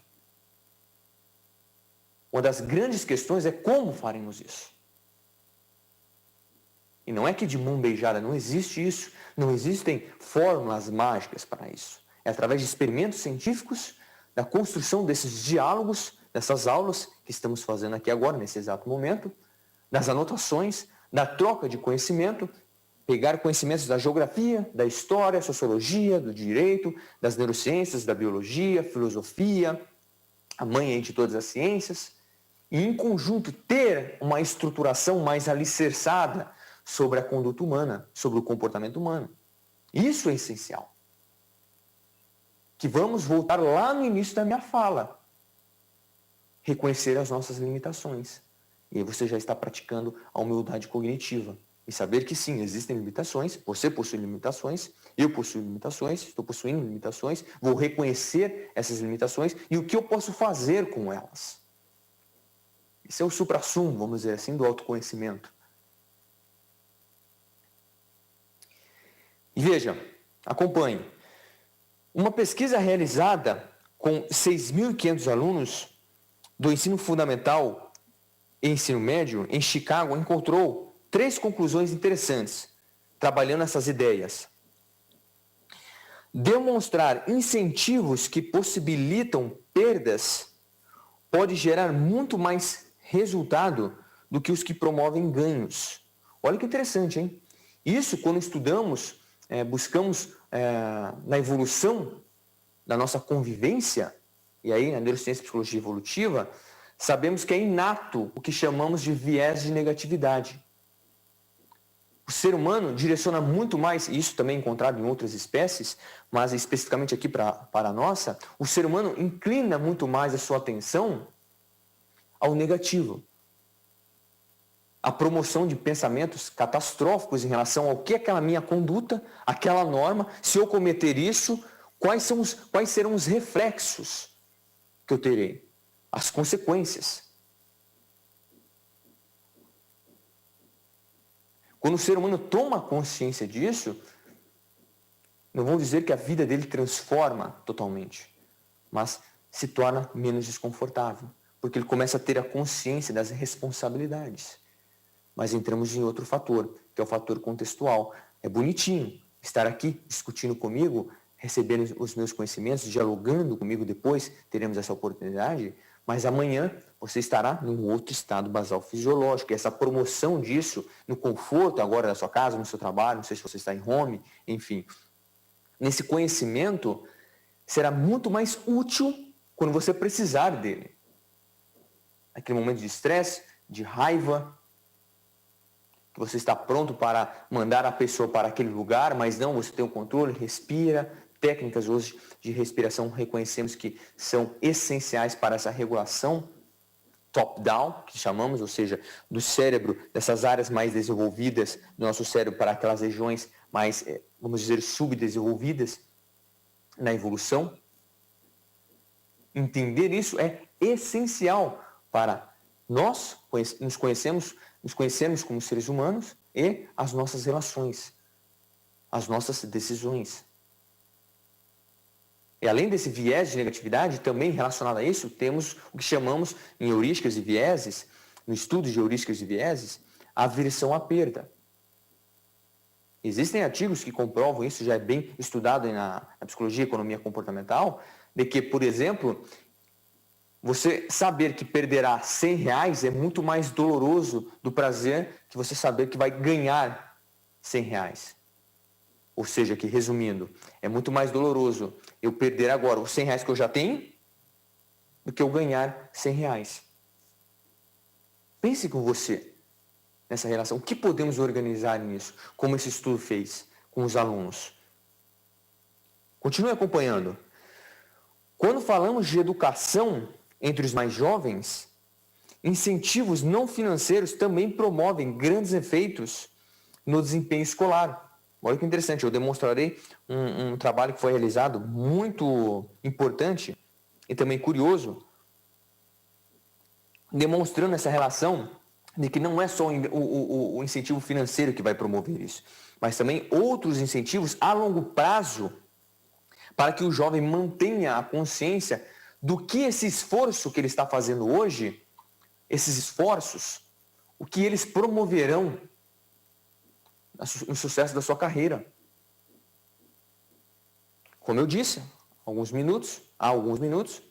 S3: Uma das grandes questões é como faremos isso. E não é que de mão beijada, não existe isso. Não existem fórmulas mágicas para isso. É através de experimentos científicos, da construção desses diálogos, dessas aulas que estamos fazendo aqui agora, nesse exato momento, das anotações, da troca de conhecimento, pegar conhecimentos da geografia, da história, sociologia, do direito, das neurociências, da biologia, filosofia, a mãe aí de todas as ciências, e em conjunto ter uma estruturação mais alicerçada sobre a conduta humana, sobre o comportamento humano. Isso é essencial. Que vamos voltar lá no início da minha fala. Reconhecer as nossas limitações. E aí você já está praticando a humildade cognitiva. E saber que sim, existem limitações, você possui limitações, eu possuo limitações, estou possuindo limitações, vou reconhecer essas limitações e o que eu posso fazer com elas. Esse é o suprassumo, vamos dizer assim, do autoconhecimento. E veja, acompanhe. Uma pesquisa realizada com 6.500 alunos do ensino fundamental e ensino médio em Chicago encontrou 3 conclusões interessantes, trabalhando essas ideias. Demonstrar incentivos que possibilitam perdas pode gerar muito mais resultado do que os que promovem ganhos. Olha que interessante, hein? Isso, quando estudamos, buscamos na evolução da nossa convivência, e aí na neurociência e psicologia evolutiva, sabemos que é inato o que chamamos de viés de negatividade. O ser humano direciona muito mais, e isso também é encontrado em outras espécies, mas especificamente aqui para a nossa, o ser humano inclina muito mais a sua atenção ao negativo. a promoção de pensamentos catastróficos em relação ao que é aquela minha conduta, aquela norma, se eu cometer isso, quais serão os reflexos que eu terei, as consequências. Quando o ser humano toma consciência disso, não vou dizer que a vida dele transforma totalmente, mas se torna menos desconfortável, porque ele começa a ter a consciência das responsabilidades. Mas entramos em outro fator, que é o fator contextual. É bonitinho estar aqui discutindo comigo, recebendo os meus conhecimentos, dialogando comigo depois, teremos essa oportunidade, mas amanhã você estará num outro estado basal fisiológico. E essa promoção disso, no conforto agora da sua casa, no seu trabalho, não sei se você está em home, enfim. Nesse conhecimento, será muito mais útil quando você precisar dele. Aquele momento de estresse, de raiva, que você está pronto para mandar a pessoa para aquele lugar, mas não, você tem o controle, respira. Técnicas hoje de respiração reconhecemos que são essenciais para essa regulação top-down, que chamamos, ou seja, do cérebro, dessas áreas mais desenvolvidas do nosso cérebro para aquelas regiões mais, vamos dizer, subdesenvolvidas na evolução. Entender isso é essencial para nós nos conhecermos como seres humanos e as nossas relações, as nossas decisões. E além desse viés de negatividade, também relacionado a isso, temos o que chamamos em heurísticas e vieses, no estudo de heurísticas e vieses, a aversão à perda. Existem artigos que comprovam isso, já é bem estudado na psicologia e economia comportamental, de que, por exemplo, você saber que perderá R$100 é muito mais doloroso do prazer que você saber que vai ganhar R$100. Ou seja, que resumindo, é muito mais doloroso eu perder agora os R$100 que eu já tenho do que eu ganhar R$100. Pense com você nessa relação. O que podemos organizar nisso? Como esse estudo fez com os alunos. Continue acompanhando. Quando falamos de educação entre os mais jovens, incentivos não financeiros também promovem grandes efeitos no desempenho escolar. Olha que interessante, eu demonstrarei um trabalho que foi realizado muito importante e também curioso, demonstrando essa relação de que não é só o incentivo financeiro que vai promover isso, mas também outros incentivos a longo prazo para que o jovem mantenha a consciência do que esse esforço que ele está fazendo hoje, esses esforços, o que eles promoverão no sucesso da sua carreira. Como eu disse, há alguns minutos,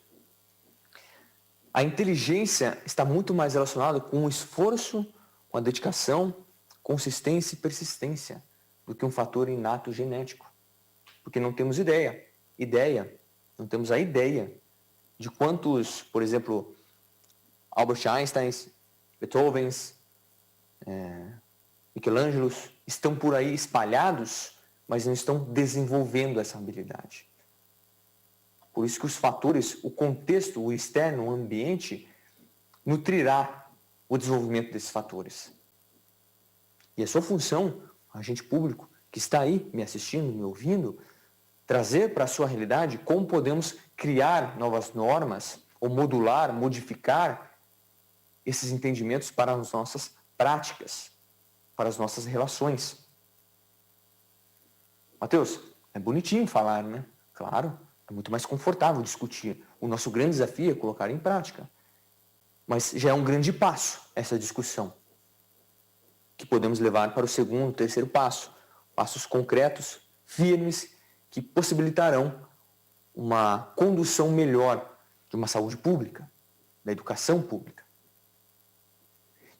S3: a inteligência está muito mais relacionada com o esforço, com a dedicação, consistência e persistência, do que um fator inato genético. Porque não temos não temos a ideia de quantos, por exemplo, Albert Einstein, Beethoven, Michelangelo estão por aí espalhados, mas não estão desenvolvendo essa habilidade. Por isso que os fatores, o contexto, o externo, o ambiente, nutrirá o desenvolvimento desses fatores. E a sua função, agente público, que está aí me assistindo, me ouvindo, trazer para a sua realidade como podemos criar novas normas ou modular, modificar esses entendimentos para as nossas práticas, para as nossas relações. Mateus, é bonitinho falar, né? Claro, é muito mais confortável discutir. O nosso grande desafio é colocar em prática. Mas já é um grande passo essa discussão, que podemos levar para o segundo, terceiro passo. Passos concretos, firmes, que possibilitarão uma condução melhor de uma saúde pública, da educação pública.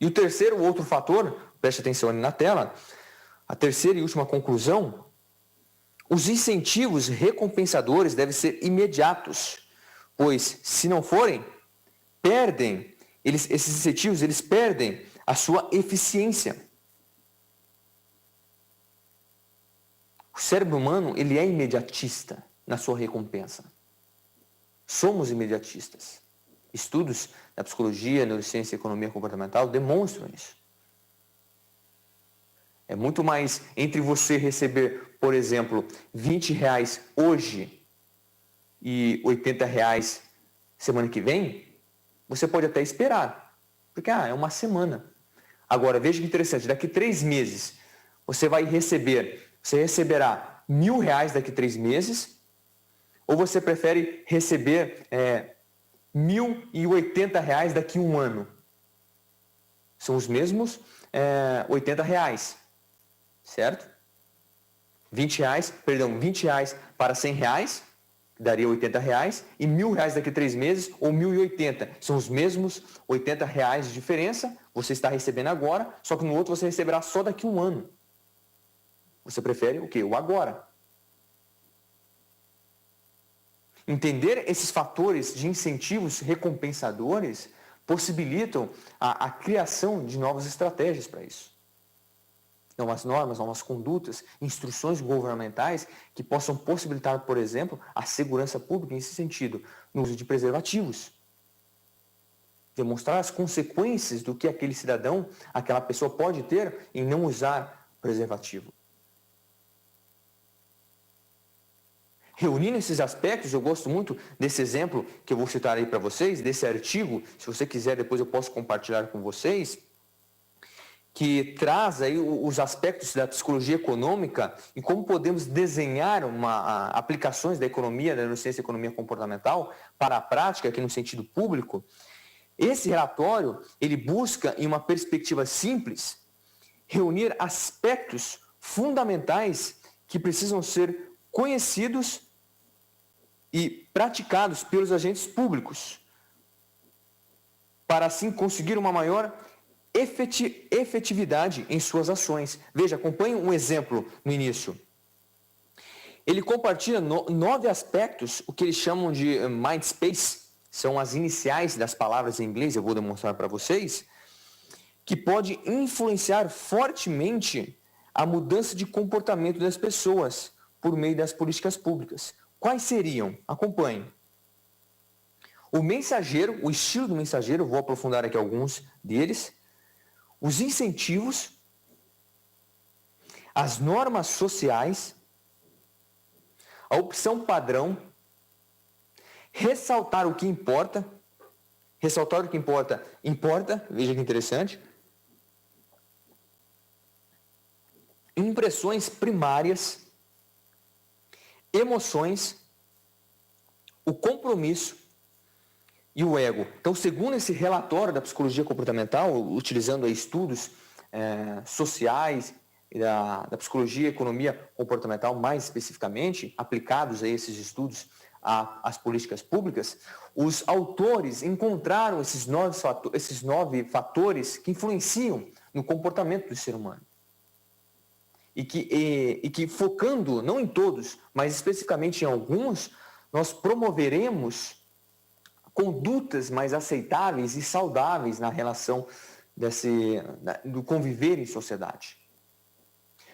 S3: E o terceiro, outro fator, preste atenção ali na tela, a terceira e última conclusão, os incentivos recompensadores devem ser imediatos, pois, se não forem, esses incentivos eles perdem a sua eficiência. O cérebro humano ele é imediatista na sua recompensa. Somos imediatistas. Estudos da psicologia, neurociência e economia comportamental demonstram isso. É muito mais entre você receber, por exemplo, R$ 20 hoje e R$ 80 semana que vem, você pode até esperar, porque é uma semana. Agora, veja que interessante, daqui 3 meses, você receberá R$ 1.000 daqui 3 meses, ou você prefere receber R$ 1.080 daqui 1 ano? São os mesmos R$ 80, certo? R$ 20 para R$ 100, daria R$ 80, e R$ 1.000 daqui 3 meses, ou 1.080. São os mesmos R$ 80 de diferença, você está recebendo agora, só que no outro você receberá só daqui 1 ano. Você prefere o quê? O agora. Entender esses fatores de incentivos recompensadores possibilitam a criação de novas estratégias para isso. Novas normas, novas condutas, instruções governamentais que possam possibilitar, por exemplo, a segurança pública nesse sentido, no uso de preservativos. Demonstrar as consequências do que aquele cidadão, aquela pessoa pode ter em não usar preservativo. Reunindo esses aspectos, eu gosto muito desse exemplo que eu vou citar aí para vocês, desse artigo, se você quiser depois eu posso compartilhar com vocês, que traz aí os aspectos da psicologia econômica e como podemos desenhar aplicações da economia, da neurociência e economia comportamental para a prática aqui no sentido público. Esse relatório, ele busca, em uma perspectiva simples, reunir aspectos fundamentais que precisam ser conhecidos e praticados pelos agentes públicos, para assim conseguir uma maior efetividade em suas ações. Veja, acompanhe um exemplo no início. Ele compartilha 9 aspectos, o que eles chamam de mind space, são as iniciais das palavras em inglês, eu vou demonstrar para vocês, que pode influenciar fortemente a mudança de comportamento das pessoas por meio das políticas públicas. Quais seriam? Acompanhe. O mensageiro, o estilo do mensageiro, vou aprofundar aqui alguns deles. Os incentivos, as normas sociais, a opção padrão, ressaltar o que importa, importa, veja que interessante, impressões primárias, emoções, o compromisso e o ego. Então, segundo esse relatório da psicologia comportamental, utilizando aí estudos sociais da psicologia e economia comportamental, mais especificamente, aplicados a esses estudos às políticas públicas, os autores encontraram esses 9 fatores que influenciam no comportamento do ser humano. E que focando, não em todos, mas especificamente em alguns, nós promoveremos condutas mais aceitáveis e saudáveis na relação do conviver em sociedade.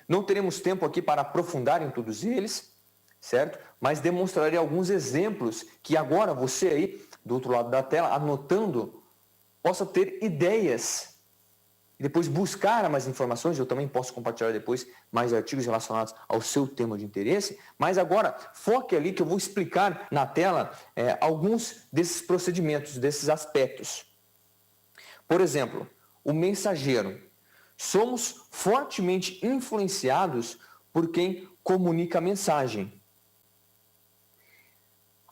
S3: Não teremos tempo aqui para aprofundar em todos eles, certo? Mas demonstrarei alguns exemplos que agora você aí, do outro lado da tela, anotando, possa ter ideias e depois buscar mais informações. Eu também posso compartilhar depois mais artigos relacionados ao seu tema de interesse, mas agora foque ali que eu vou explicar na tela alguns desses procedimentos, desses aspectos. Por exemplo, o mensageiro. Somos fortemente influenciados por quem comunica a mensagem.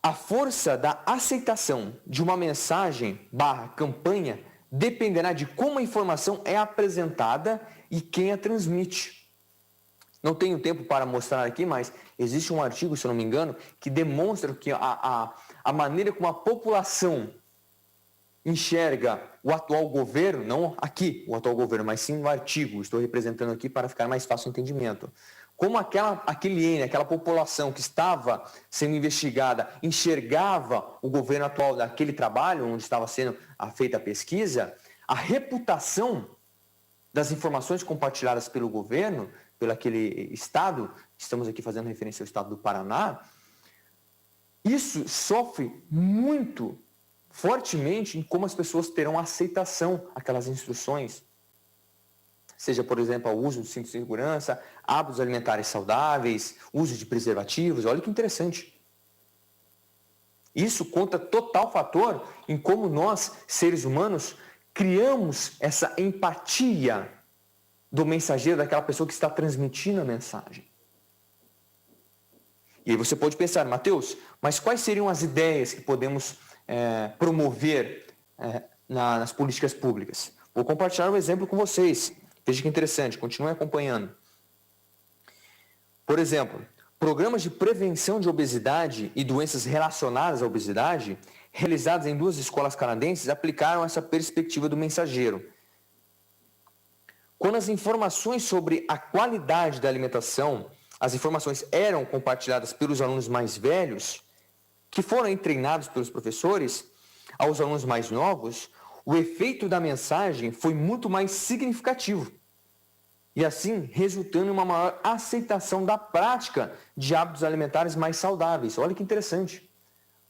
S3: A força da aceitação de uma mensagem / campanha dependerá de como a informação é apresentada e quem a transmite. Não tenho tempo para mostrar aqui, mas existe um artigo, se eu não me engano, que demonstra que a maneira como a população enxerga o atual governo, não aqui o atual governo, mas sim no artigo, estou representando aqui para ficar mais fácil o entendimento. Como aquela população que estava sendo investigada enxergava o governo atual daquele trabalho, onde estava sendo feita a pesquisa, a reputação das informações compartilhadas pelo governo, pelo aquele estado, estamos aqui fazendo referência ao estado do Paraná, isso sofre muito fortemente em como as pessoas terão aceitação àquelas instruções, seja, por exemplo, o uso do cinto de segurança, hábitos alimentares saudáveis, uso de preservativos. Olha que interessante. Isso conta total fator em como nós, seres humanos, criamos essa empatia do mensageiro, daquela pessoa que está transmitindo a mensagem. E aí você pode pensar, Mateus, mas quais seriam as ideias que podemos promover nas políticas públicas? Vou compartilhar um exemplo com vocês. Veja que interessante, continue acompanhando. Por exemplo, programas de prevenção de obesidade e doenças relacionadas à obesidade, realizados em 2 escolas canadenses, aplicaram essa perspectiva do mensageiro. Quando as informações sobre a qualidade da alimentação, as informações eram compartilhadas pelos alunos mais velhos, que foram treinados pelos professores, aos alunos mais novos, o efeito da mensagem foi muito mais significativo. E assim, resultando em uma maior aceitação da prática de hábitos alimentares mais saudáveis. Olha que interessante.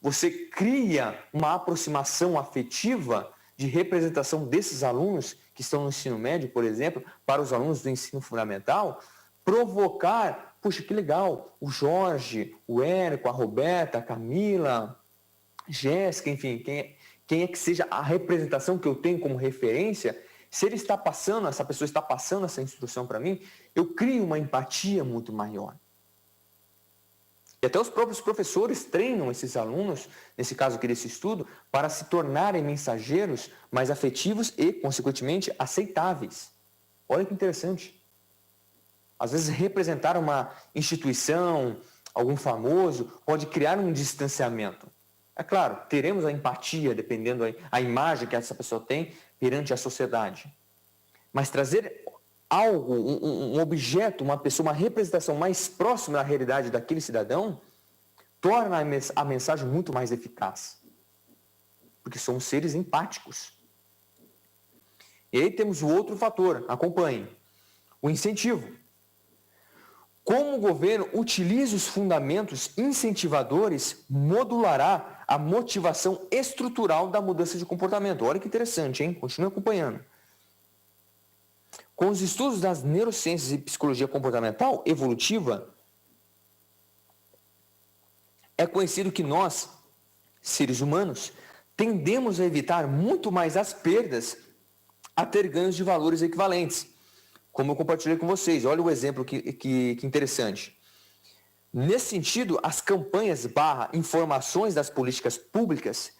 S3: Você cria uma aproximação afetiva de representação desses alunos que estão no ensino médio, por exemplo, para os alunos do ensino fundamental, provocar, puxa, que legal, o Jorge, o Érico, a Roberta, a Camila, Jéssica, enfim, quem é que seja a representação que eu tenho como referência, se ele está passando, essa pessoa está passando essa instrução para mim, eu crio uma empatia muito maior. E até os próprios professores treinam esses alunos, nesse caso aqui desse estudo, para se tornarem mensageiros mais afetivos e, consequentemente, aceitáveis. Olha que interessante. Às vezes, representar uma instituição, algum famoso, pode criar um distanciamento. É claro, teremos a empatia, dependendo da imagem que essa pessoa tem perante a sociedade. Mas trazer algo, um objeto, uma pessoa, uma representação mais próxima da realidade daquele cidadão, torna a mensagem muito mais eficaz. Porque somos seres empáticos. E aí temos o outro fator, acompanhe, o incentivo. Como o governo utiliza os fundamentos incentivadores, modulará a motivação estrutural da mudança de comportamento. Olha que interessante, hein? Continue acompanhando. Com os estudos das neurociências e psicologia comportamental evolutiva, é conhecido que nós, seres humanos, tendemos a evitar muito mais as perdas a ter ganhos de valores equivalentes. Como eu compartilhei com vocês, olha o exemplo que interessante. Nesse sentido, as campanhas / informações das políticas públicas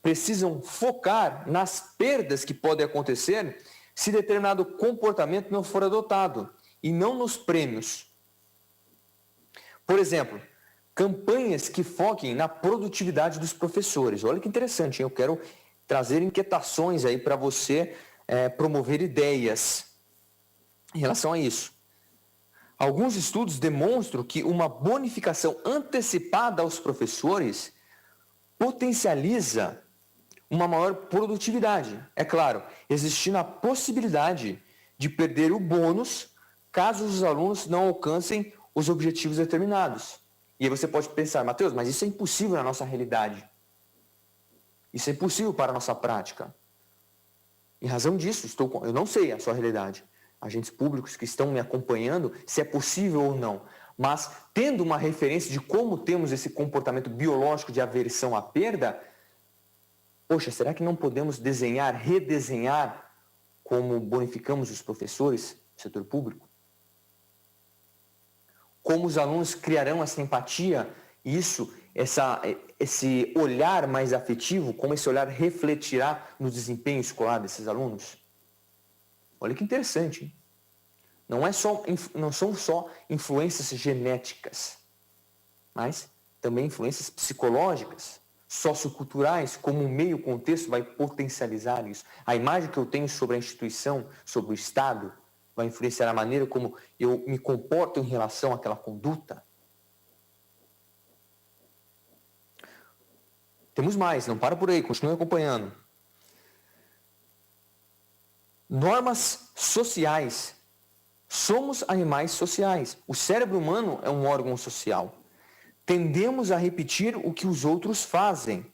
S3: precisam focar nas perdas que podem acontecer se determinado comportamento não for adotado, e não nos prêmios. Por exemplo, campanhas que foquem na produtividade dos professores. Olha que interessante, hein? Eu quero trazer inquietações aí para você promover ideias em relação a isso. Alguns estudos demonstram que uma bonificação antecipada aos professores potencializa uma maior produtividade. É claro, existindo a possibilidade de perder o bônus caso os alunos não alcancem os objetivos determinados. E aí você pode pensar, Mateus, mas isso é impossível na nossa realidade. Isso é impossível para a nossa prática. Em razão disso, eu não sei a sua realidade. Agentes públicos que estão me acompanhando, se é possível ou não. Mas, tendo uma referência de como temos esse comportamento biológico de aversão à perda, poxa, será que não podemos desenhar, redesenhar como bonificamos os professores do setor público? Como os alunos criarão essa empatia, esse olhar mais afetivo, como esse olhar refletirá no desempenho escolar desses alunos? Olha que interessante, hein? Não são só influências genéticas, mas também influências psicológicas, socioculturais, como o meio contexto vai potencializar isso. A imagem que eu tenho sobre a instituição, sobre o Estado, vai influenciar a maneira como eu me comporto em relação àquela conduta. Temos mais, não para por aí, continue acompanhando. Normas sociais. Somos animais sociais. O cérebro humano é um órgão social. Tendemos a repetir o que os outros fazem.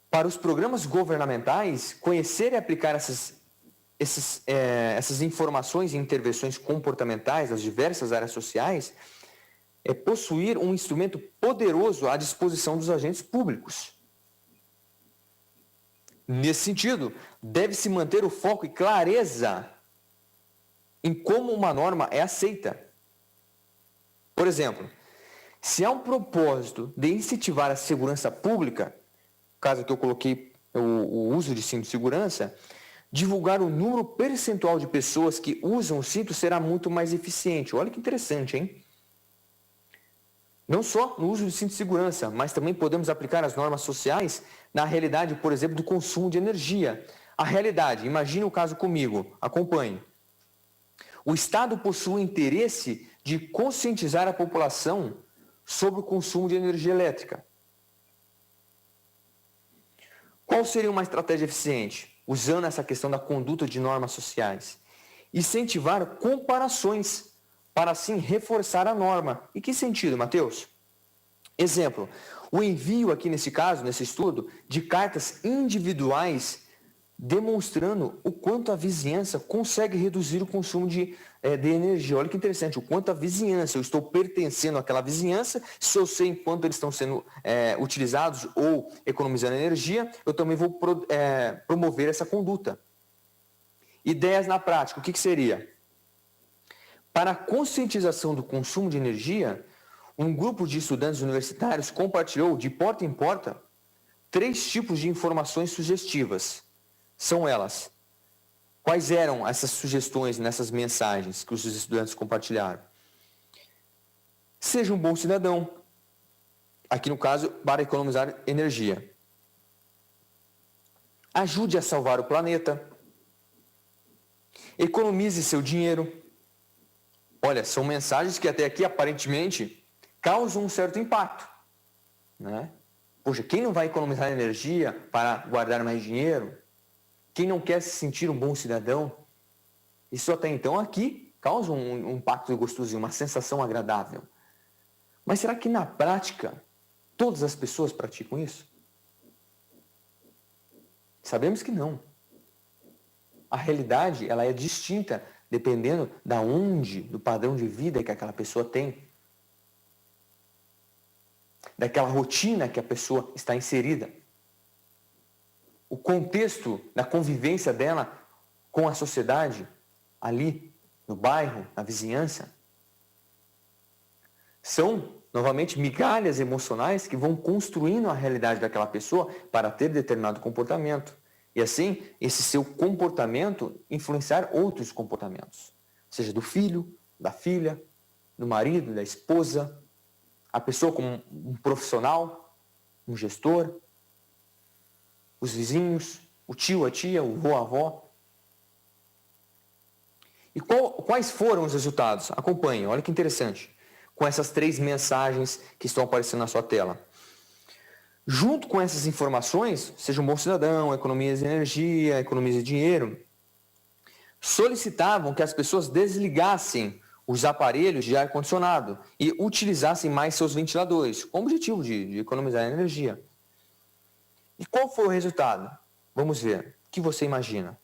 S3: Para os programas governamentais, conhecer e aplicar essas essas informações e intervenções comportamentais das diversas áreas sociais é possuir um instrumento poderoso à disposição dos agentes públicos. Nesse sentido, deve-se manter o foco e clareza em como uma norma é aceita. Por exemplo, se há um propósito de incentivar a segurança pública, caso que eu coloquei o uso de cinto de segurança, divulgar o número percentual de pessoas que usam o cinto será muito mais eficiente. Olha que interessante, hein? Não só no uso de cinto de segurança, mas também podemos aplicar as normas sociais na realidade, por exemplo, do consumo de energia. A realidade, imagine o caso comigo, acompanhe. O Estado possui interesse de conscientizar a população sobre o consumo de energia elétrica. Qual seria uma estratégia eficiente? Usando essa questão da conduta de normas sociais. Incentivar comparações para assim reforçar a norma. Em que sentido, Matheus? Exemplo, o envio aqui nesse caso, nesse estudo, de cartas individuais demonstrando o quanto a vizinhança consegue reduzir o consumo de energia. Olha que interessante, o quanto a vizinhança, eu estou pertencendo àquela vizinhança, se eu sei enquanto eles estão sendo utilizados ou economizando energia, eu também vou promover essa conduta. Ideias na prática, o que seria? Para a conscientização do consumo de energia, um grupo de estudantes universitários compartilhou de porta em porta 3 tipos de informações sugestivas. São elas. Quais eram essas sugestões nessas mensagens que os estudantes compartilharam? Seja um bom cidadão. Aqui no caso, para economizar energia. Ajude a salvar o planeta. Economize seu dinheiro. Olha, são mensagens que até aqui aparentemente causam um certo impacto, né? Poxa, quem não vai economizar energia para guardar mais dinheiro? Quem não quer se sentir um bom cidadão? Isso até então aqui causa um impacto gostosinho, uma sensação agradável. Mas será que na prática todas as pessoas praticam isso? Sabemos que não. A realidade ela é distinta dependendo do padrão de vida que aquela pessoa tem. Daquela rotina que a pessoa está inserida. O contexto da convivência dela com a sociedade, ali, no bairro, na vizinhança. São, novamente, migalhas emocionais que vão construindo a realidade daquela pessoa para ter determinado comportamento. E assim, esse seu comportamento influenciar outros comportamentos. Seja do filho, da filha, do marido, da esposa, a pessoa como um profissional, um gestor, os vizinhos, o tio, a tia, o avô, a avó. E quais foram os resultados? Acompanhe, olha que interessante. Com essas 3 mensagens que estão aparecendo na sua tela. Junto com essas informações, seja um bom cidadão, economize energia, economize dinheiro, solicitavam que as pessoas desligassem os aparelhos de ar-condicionado e utilizassem mais seus ventiladores, com o objetivo de economizar energia. E qual foi o resultado? Vamos ver. O que você imagina?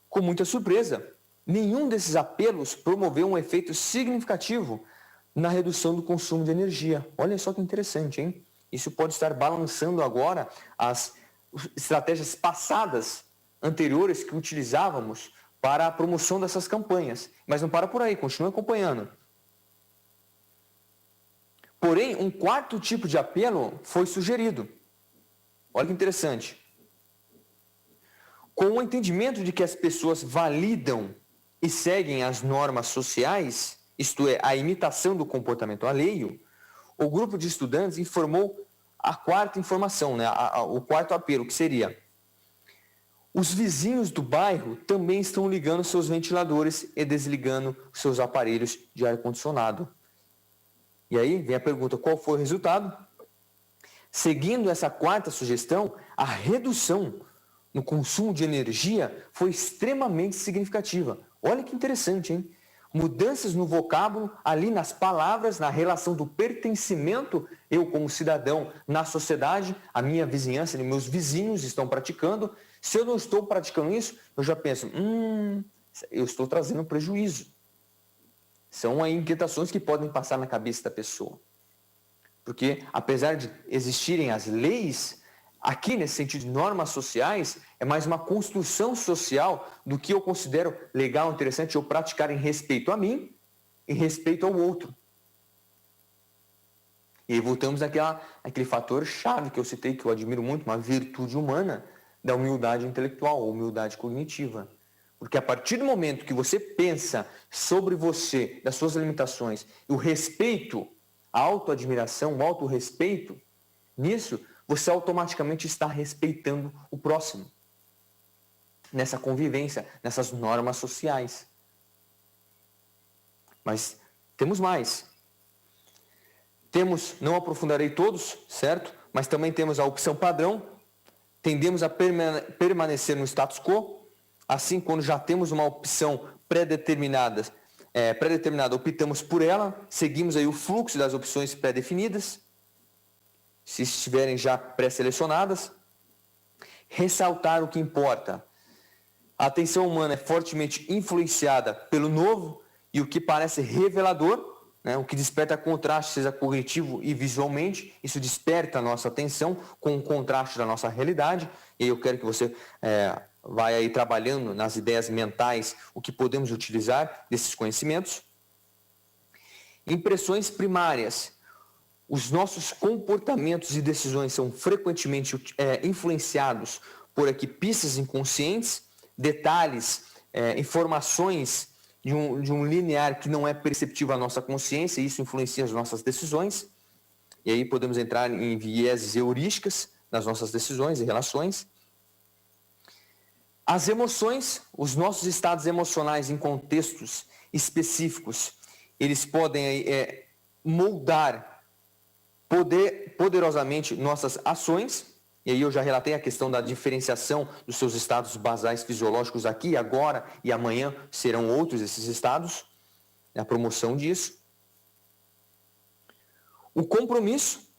S3: Com muita surpresa, nenhum desses apelos promoveu um efeito significativo na redução do consumo de energia. Olha só que interessante, hein? Isso pode estar balançando agora as estratégias passadas, anteriores, que utilizávamos para a promoção dessas campanhas. Mas não para por aí, continue acompanhando. Porém, um 4º tipo de apelo foi sugerido. Olha que interessante. Com o entendimento de que as pessoas validam e seguem as normas sociais, isto é, a imitação do comportamento alheio, o grupo de estudantes informou a 4ª informação, né? O 4º apelo, que seria: os vizinhos do bairro também estão ligando seus ventiladores e desligando seus aparelhos de ar-condicionado. E aí vem a pergunta, qual foi o resultado? Seguindo essa 4ª sugestão, a redução no consumo de energia foi extremamente significativa. Olha que interessante, hein? Mudanças no vocábulo, ali nas palavras, na relação do pertencimento, eu como cidadão na sociedade, a minha vizinhança, meus vizinhos estão praticando, Se eu não estou praticando isso, eu já penso, eu estou trazendo um prejuízo. São aí inquietações que podem passar na cabeça da pessoa. Porque, apesar de existirem as leis, aqui nesse sentido de normas sociais, é mais uma construção social do que eu considero legal, interessante eu praticar em respeito a mim e respeito ao outro. E aí voltamos àquele fator chave que eu citei, que eu admiro muito, uma virtude humana da humildade intelectual, humildade cognitiva. Porque a partir do momento que você pensa sobre você, das suas limitações, e o respeito, a autoadmiração, o autorrespeito, nisso você automaticamente está respeitando o próximo. Nessa convivência, nessas normas sociais. Mas temos mais. Não aprofundarei todos, certo? Mas também temos a opção padrão. Tendemos a permanecer no status quo. Assim, quando já temos uma opção pré-determinada, optamos por ela, seguimos aí o fluxo das opções pré-definidas, se estiverem já pré-selecionadas. Ressaltar o que importa. A atenção humana é fortemente influenciada pelo novo e o que parece revelador, né? O que desperta contraste, seja cognitivo e visualmente, isso desperta a nossa atenção com o contraste da nossa realidade. E eu quero que você vai aí trabalhando nas ideias mentais o que podemos utilizar desses conhecimentos. Impressões primárias. Os nossos comportamentos e decisões são frequentemente influenciados por aqui pistas inconscientes, detalhes, informações de um linear que não é perceptível à nossa consciência, e isso influencia as nossas decisões. E aí podemos entrar em vieses heurísticas nas nossas decisões e relações. As emoções, os nossos estados emocionais em contextos específicos, eles podem moldar poderosamente nossas ações. E aí eu já relatei a questão da diferenciação dos seus estados basais fisiológicos aqui, agora e amanhã serão outros esses estados, a promoção disso. O compromisso,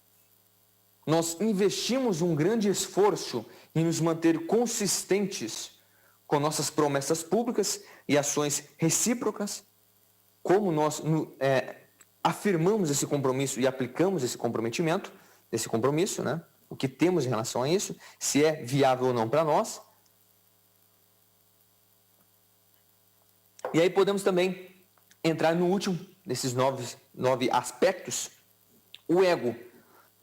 S3: nós investimos um grande esforço em nos manter consistentes com nossas promessas públicas e ações recíprocas, como nós afirmamos esse compromisso e aplicamos esse comprometimento, esse compromisso, né? O que temos em relação a isso, se é viável ou não para nós. E aí podemos também entrar no último desses nove aspectos, o ego.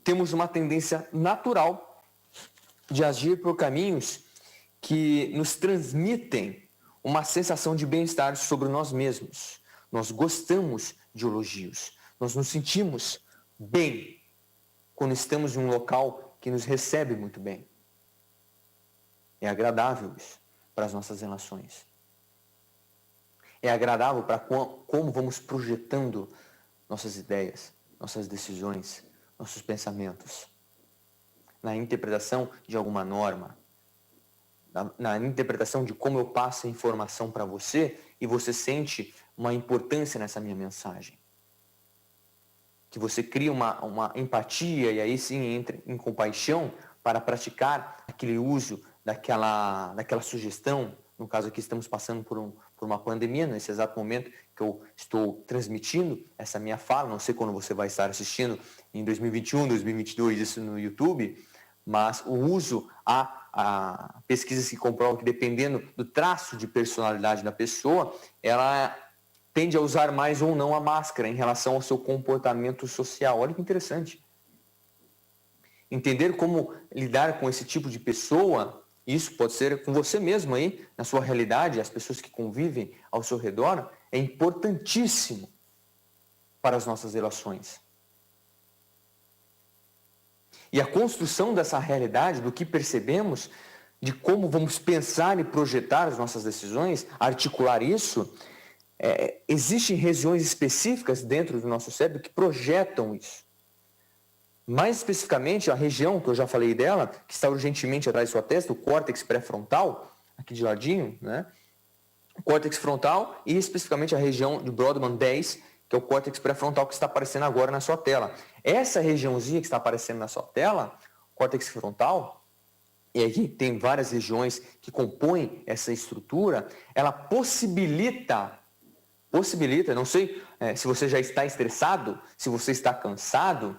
S3: Temos uma tendência natural de agir por caminhos que nos transmitem uma sensação de bem-estar sobre nós mesmos. Nós gostamos de elogios, nós nos sentimos bem quando estamos em um local que nos recebe muito bem. É agradável isso para as nossas relações. É agradável para como vamos projetando nossas ideias, nossas decisões, nossos pensamentos. Na interpretação de alguma norma, na interpretação de como eu passo a informação para você e você sente uma importância nessa minha mensagem. Que você cria uma empatia e aí sim entra em compaixão para praticar aquele uso daquela sugestão. No caso aqui estamos passando por uma pandemia, nesse exato momento que eu estou transmitindo essa minha fala, não sei quando você vai estar assistindo, em 2021, 2022, isso no YouTube, mas o uso, há pesquisas que comprovam que dependendo do traço de personalidade da pessoa, ela tende a usar mais ou não a máscara em relação ao seu comportamento social. Olha que interessante. Entender como lidar com esse tipo de pessoa, isso pode ser com você mesmo aí, na sua realidade, as pessoas que convivem ao seu redor, é importantíssimo para as nossas relações. E a construção dessa realidade, do que percebemos, de como vamos pensar e projetar as nossas decisões, articular isso, existem regiões específicas dentro do nosso cérebro que projetam isso. Mais especificamente, a região que eu já falei dela, que está urgentemente atrás de sua testa, o córtex pré-frontal, aqui de ladinho, né? O córtex frontal e especificamente a região de Brodmann 10, que é o córtex pré-frontal que está aparecendo agora na sua tela. Essa regiãozinha que está aparecendo na sua tela, córtex frontal, e aqui tem várias regiões que compõem essa estrutura, ela possibilita, não sei se você já está estressado, se você está cansado,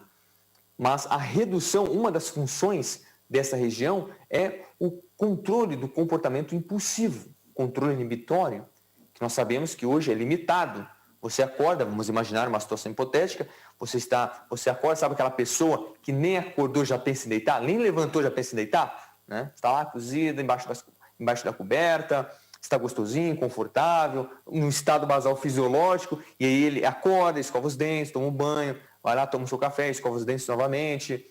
S3: mas a redução, uma das funções dessa região é o controle do comportamento impulsivo, controle inibitório, que nós sabemos que hoje é limitado. Você acorda, vamos imaginar uma situação hipotética, você acorda, sabe aquela pessoa que nem acordou já pensa em deitar, nem levantou já pensa em deitar, né? Está lá cozida embaixo da coberta, está gostosinho, confortável, num estado basal fisiológico, e aí ele acorda, escova os dentes, toma um banho, vai lá, toma o seu café, escova os dentes novamente,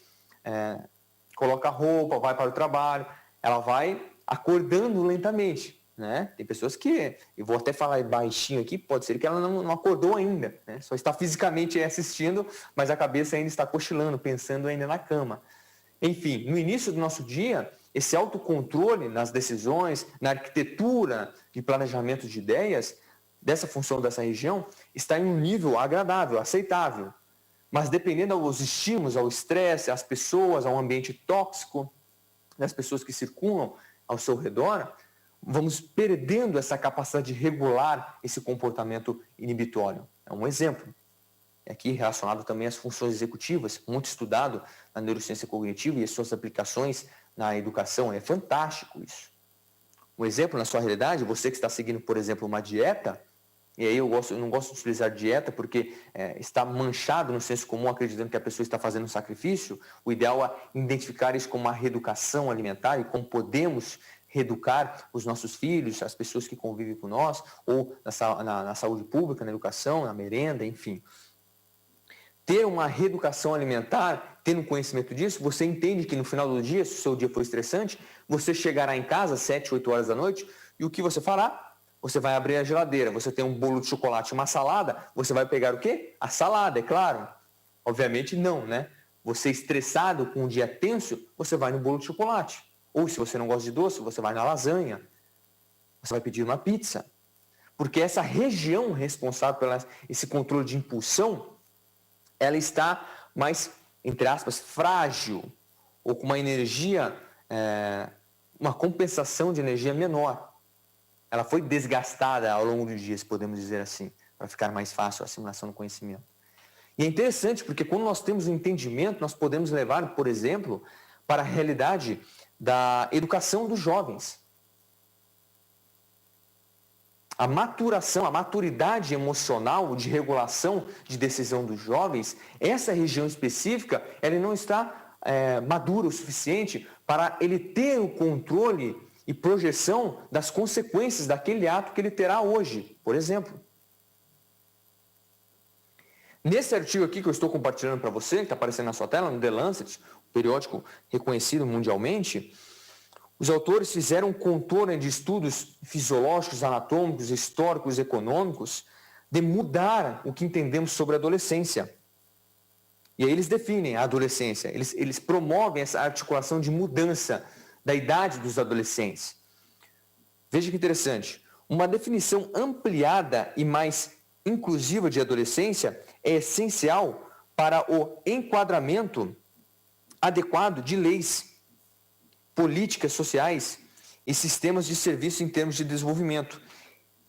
S3: coloca a roupa, vai para o trabalho, ela vai acordando lentamente, né? Tem pessoas que, eu vou até falar baixinho aqui, pode ser que ela não acordou ainda, né? Só está fisicamente assistindo, mas a cabeça ainda está cochilando, pensando ainda na cama. Enfim, no início do nosso dia, esse autocontrole nas decisões, na arquitetura de planejamento de ideias, dessa função dessa região, está em um nível agradável, aceitável. Mas dependendo dos estímulos, ao estresse, às pessoas, ao ambiente tóxico, das pessoas que circulam ao seu redor, vamos perdendo essa capacidade de regular esse comportamento inibitório. É um exemplo. Aqui relacionado também às funções executivas, muito estudado na neurociência cognitiva e as suas aplicações na educação. É fantástico isso. Um exemplo na sua realidade, você que está seguindo, por exemplo, uma dieta, e aí eu não gosto de utilizar dieta porque está manchado no senso comum, acreditando que a pessoa está fazendo um sacrifício. O ideal é identificar isso como uma reeducação alimentar e como podemos reeducar os nossos filhos, as pessoas que convivem com nós, ou na saúde pública, na educação, na merenda, enfim. Ter uma reeducação alimentar, tendo conhecimento disso, você entende que no final do dia, se o seu dia for estressante, você chegará em casa às 7, 8 horas da noite, e o que você fará? Você vai abrir a geladeira, você tem um bolo de chocolate e uma salada, você vai pegar o quê? A salada, é claro. Obviamente não, né? Você estressado com um dia tenso, você vai no bolo de chocolate. Ou se você não gosta de doce, você vai na lasanha. Você vai pedir uma pizza. Porque essa região responsável por esse controle de impulsão, ela está mais, entre aspas, frágil, ou com uma energia, uma compensação de energia menor. Ela foi desgastada ao longo do dia, se podemos dizer assim, para ficar mais fácil a assimilação do conhecimento. E é interessante porque quando nós temos um entendimento, nós podemos levar, por exemplo, para a realidade da educação dos jovens. A maturação, a maturidade emocional de regulação de decisão dos jovens, essa região específica, ela não está madura o suficiente para ele ter o controle e projeção das consequências daquele ato que ele terá hoje, por exemplo. Nesse artigo aqui que eu estou compartilhando para você, que está aparecendo na sua tela, no The Lancet, um periódico reconhecido mundialmente, os autores fizeram um contorno de estudos fisiológicos, anatômicos, históricos, econômicos, de mudar o que entendemos sobre a adolescência. E aí eles definem a adolescência, eles promovem essa articulação de mudança da idade dos adolescentes. Veja que interessante. Uma definição ampliada e mais inclusiva de adolescência é essencial para o enquadramento adequado de leis, políticas sociais e sistemas de serviço em termos de desenvolvimento.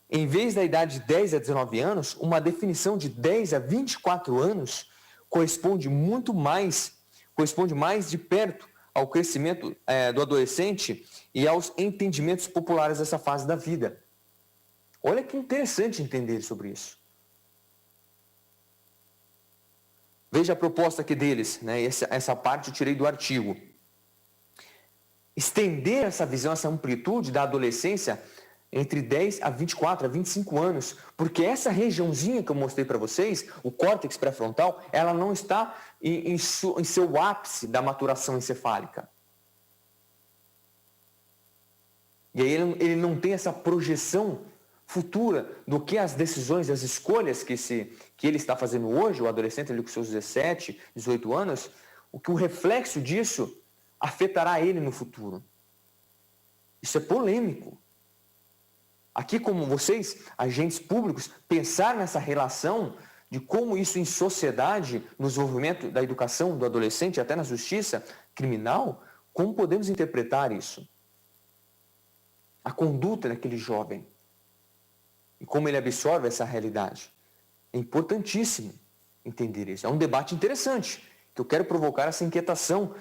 S3: Em vez da idade de 10 a 19 anos, uma definição de 10 a 24 anos corresponde mais de perto ao crescimento do adolescente e aos entendimentos populares dessa fase da vida. Olha que interessante entender sobre isso. Veja a proposta aqui deles, né? Essa parte eu tirei do artigo. Estender essa visão, essa amplitude da adolescência entre 10 a 24, a 25 anos, porque essa regiãozinha que eu mostrei para vocês, o córtex pré-frontal, ela não está em seu ápice da maturação encefálica. E aí ele não tem essa projeção futura do que as decisões, as escolhas que ele está fazendo hoje, o adolescente ali com seus 17, 18 anos, o reflexo disso afetará ele no futuro. Isso é polêmico. Aqui, como vocês, agentes públicos, pensar nessa relação de como isso em sociedade, no desenvolvimento da educação do adolescente, até na justiça criminal, Como podemos interpretar isso? A conduta daquele jovem e como ele absorve essa realidade. É importantíssimo entender isso. É um debate interessante, que eu quero provocar essa inquietação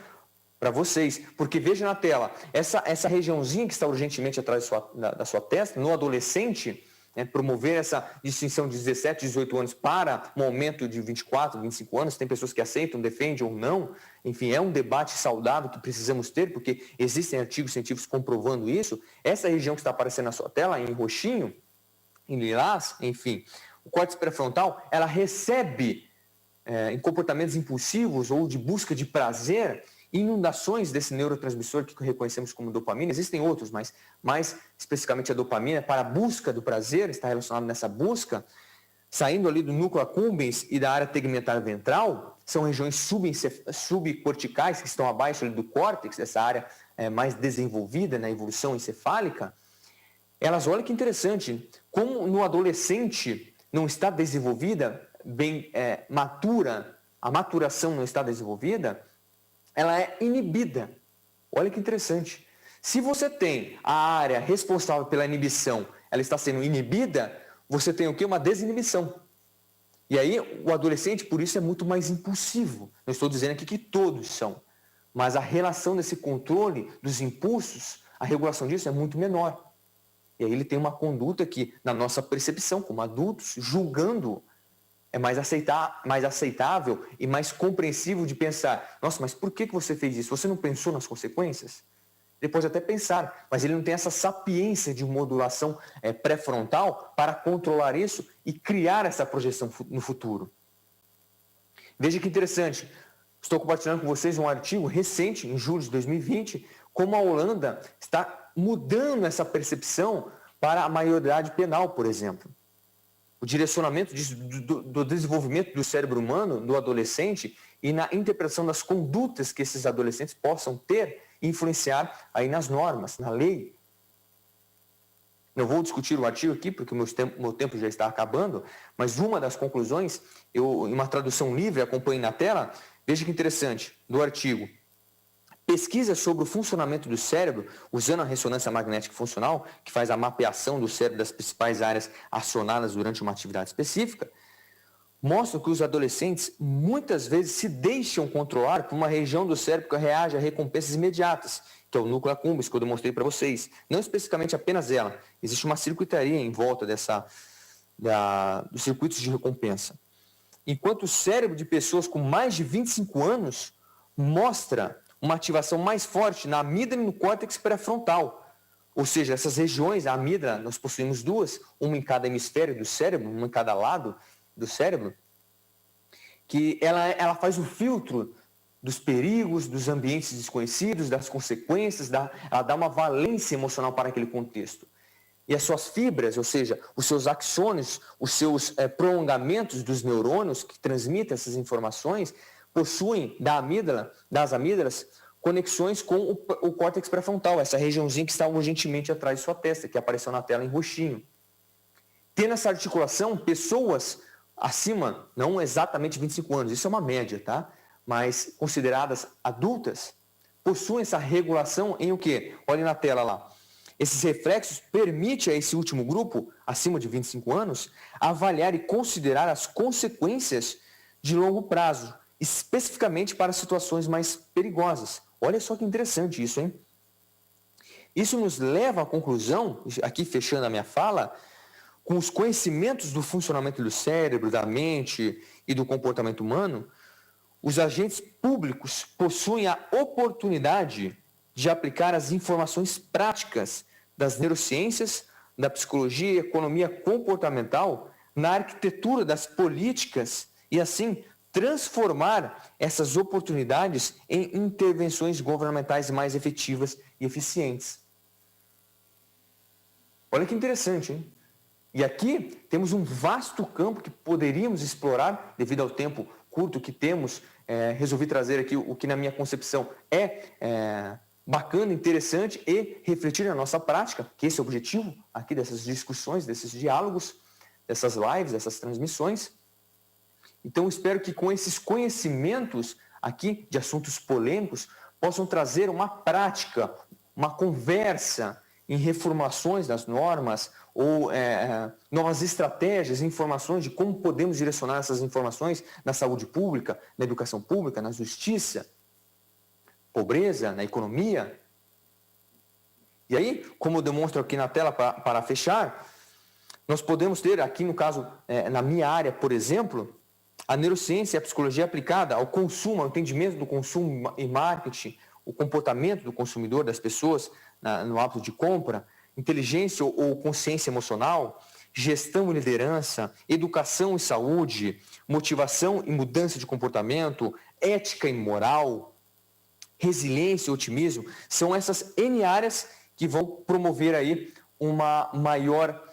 S3: para vocês. Porque veja na tela, essa regiãozinha que está urgentemente atrás da sua testa, no adolescente, promover essa distinção de 17, 18 anos para um aumento de 24, 25 anos, tem pessoas que aceitam, defendem ou não, enfim, é um debate saudável que precisamos ter, porque existem artigos científicos comprovando isso. Essa região que está aparecendo na sua tela, em roxinho, em lilás, enfim, o córtex pré-frontal, ela recebe em comportamentos impulsivos ou de busca de prazer, inundações desse neurotransmissor que reconhecemos como dopamina. Existem outros, mas mais especificamente a dopamina, para a busca do prazer, está relacionado nessa busca, saindo ali do núcleo accumbens e da área tegmentar ventral, são regiões subcorticais que estão abaixo ali do córtex, essa área mais desenvolvida na evolução encefálica. Elas, olha que interessante, como no adolescente não está desenvolvida, bem matura, a maturação não está desenvolvida, ela é inibida. Olha que interessante. Se você tem a área responsável pela inibição, ela está sendo inibida, você tem o quê? Uma desinibição. E aí o adolescente, por isso, é muito mais impulsivo. Não estou dizendo aqui que todos são, mas a relação desse controle dos impulsos, a regulação disso é muito menor. E aí ele tem uma conduta que, na nossa percepção, como adultos, julgando, é mais aceitável e mais compreensível de pensar, nossa, mas por que você fez isso? Você não pensou nas consequências? Ele pode até pensar, mas ele não tem essa sapiência de modulação pré-frontal para controlar isso e criar essa projeção no futuro. Veja que interessante, estou compartilhando com vocês um artigo recente, em julho de 2020, como a Holanda está mudando essa percepção para a maioridade penal, por exemplo. O direcionamento do desenvolvimento do cérebro humano, do adolescente, e na interpretação das condutas que esses adolescentes possam ter e influenciar aí nas normas, na lei. Não vou discutir o artigo aqui, porque o meu tempo já está acabando, mas uma das conclusões, eu, em uma tradução livre, acompanho na tela, veja que interessante, do artigo. Pesquisa sobre o funcionamento do cérebro, usando a ressonância magnética funcional, que faz a mapeação do cérebro das principais áreas acionadas durante uma atividade específica, mostram que os adolescentes muitas vezes se deixam controlar por uma região do cérebro que reage a recompensas imediatas, que é o núcleo accumbens, que eu demonstrei para vocês. Não especificamente apenas ela, existe uma circuitaria em volta dos circuitos de recompensa. Enquanto o cérebro de pessoas com mais de 25 anos mostra uma ativação mais forte na amígdala e no córtex pré-frontal. Ou seja, essas regiões, a amígdala, nós possuímos duas, uma em cada hemisfério do cérebro, uma em cada lado do cérebro, que ela faz o filtro dos perigos, dos ambientes desconhecidos, das consequências, ela dá uma valência emocional para aquele contexto. E as suas fibras, ou seja, os seus axônios, os seus prolongamentos dos neurônios que transmitem essas informações, possuem das amígdalas, conexões com o córtex pré-frontal, essa regiãozinha que está urgentemente atrás de sua testa, que apareceu na tela em roxinho. Tendo essa articulação, pessoas acima, não exatamente 25 anos, isso é uma média, tá? Mas consideradas adultas, possuem essa regulação em o quê? Olhem na tela lá. Esses reflexos permitem a esse último grupo, acima de 25 anos, avaliar e considerar as consequências de longo prazo, especificamente para situações mais perigosas. Olha só que interessante isso, hein? Isso nos leva à conclusão, aqui fechando a minha fala, com os conhecimentos do funcionamento do cérebro, da mente e do comportamento humano, os agentes públicos possuem a oportunidade de aplicar as informações práticas das neurociências, da psicologia e economia comportamental na arquitetura das políticas e, assim, transformar essas oportunidades em intervenções governamentais mais efetivas e eficientes. Olha que interessante, hein? E aqui temos um vasto campo que poderíamos explorar, devido ao tempo curto que temos. Resolvi trazer aqui o que, na minha concepção, é bacana, interessante e refletir na nossa prática, que esse é o objetivo aqui dessas discussões, desses diálogos, dessas lives, dessas transmissões. Então, espero que com esses conhecimentos aqui de assuntos polêmicos possam trazer uma prática, uma conversa em reformulações das normas ou novas estratégias, informações de como podemos direcionar essas informações na saúde pública, na educação pública, na justiça, pobreza, na economia. E aí, como eu demonstro aqui na tela para fechar, nós podemos ter aqui, no caso, na minha área, por exemplo, a neurociência e a psicologia aplicada ao consumo, ao entendimento do consumo e marketing, o comportamento do consumidor, das pessoas no hábito de compra, inteligência ou consciência emocional, gestão e liderança, educação e saúde, motivação e mudança de comportamento, ética e moral, resiliência e otimismo, são essas N áreas que vão promover aí um maior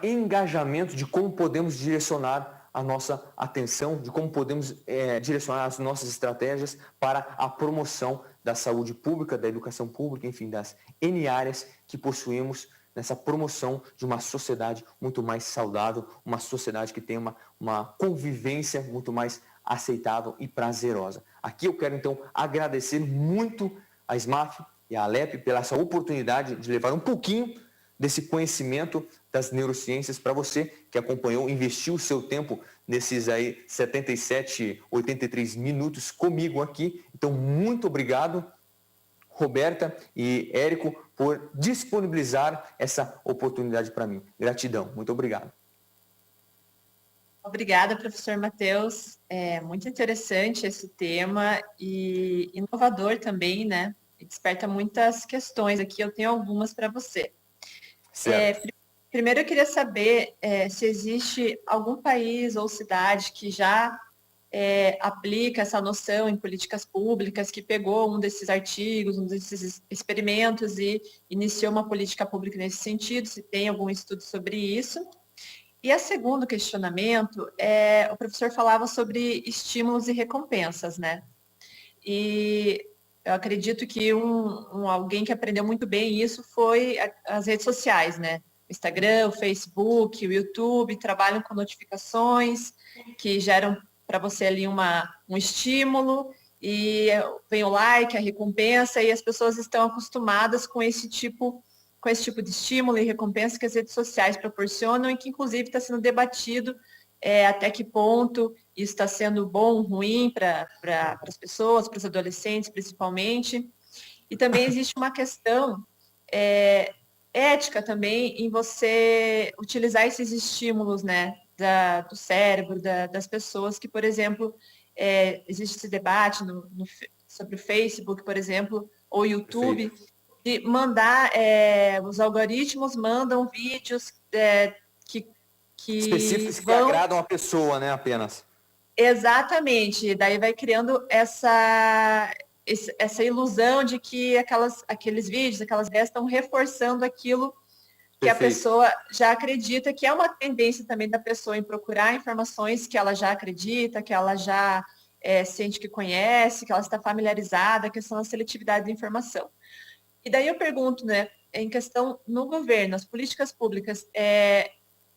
S3: engajamento de como podemos direcionar a nossa atenção, de como podemos direcionar as nossas estratégias para a promoção da saúde pública, da educação pública, enfim, das N áreas que possuímos nessa promoção de uma sociedade muito mais saudável, uma sociedade que tenha uma convivência muito mais aceitável e prazerosa. Aqui eu quero, então, agradecer muito a SMAF e a Alep pela essa oportunidade de levar um pouquinho desse conhecimento das neurociências para você que acompanhou, investiu o seu tempo nesses aí 77, 83 minutos comigo aqui. Então, muito obrigado, Roberta e Érico, por disponibilizar essa oportunidade para mim. Gratidão, muito obrigado.
S1: Obrigada, professor Matheus. É muito interessante esse tema e inovador também, né? E desperta muitas questões aqui, eu tenho algumas para você. Primeiro eu queria saber se existe algum país ou cidade que já aplica essa noção em políticas públicas, que pegou um desses artigos, um desses experimentos e iniciou uma política pública nesse sentido, se tem algum estudo sobre isso. E o segundo questionamento, o professor falava sobre estímulos e recompensas, né? E eu acredito que alguém que aprendeu muito bem isso foi as redes sociais, né? O Instagram, o Facebook, o YouTube, trabalham com notificações que geram para você ali um estímulo, e vem o like, a recompensa, e as pessoas estão acostumadas com esse tipo de estímulo e recompensa que as redes sociais proporcionam e que, inclusive, está sendo debatido até que ponto isso está sendo bom, ruim para as pessoas, para os adolescentes, principalmente. E também existe uma questão ética também em você utilizar esses estímulos, né, do cérebro, das pessoas que, por exemplo, existe esse debate sobre o Facebook, por exemplo, ou YouTube, de mandar, os algoritmos mandam vídeos que
S3: específicos que
S1: vão...
S3: agradam a pessoa, né, apenas.
S1: Exatamente, daí vai criando essa ilusão de que aqueles vídeos, aquelas ideias estão reforçando aquilo que a pessoa já acredita, que é uma tendência também da pessoa em procurar informações que ela já acredita, que ela já sente que conhece, que ela está familiarizada, a questão da seletividade da informação. E daí eu pergunto, né, em questão no governo, as políticas públicas,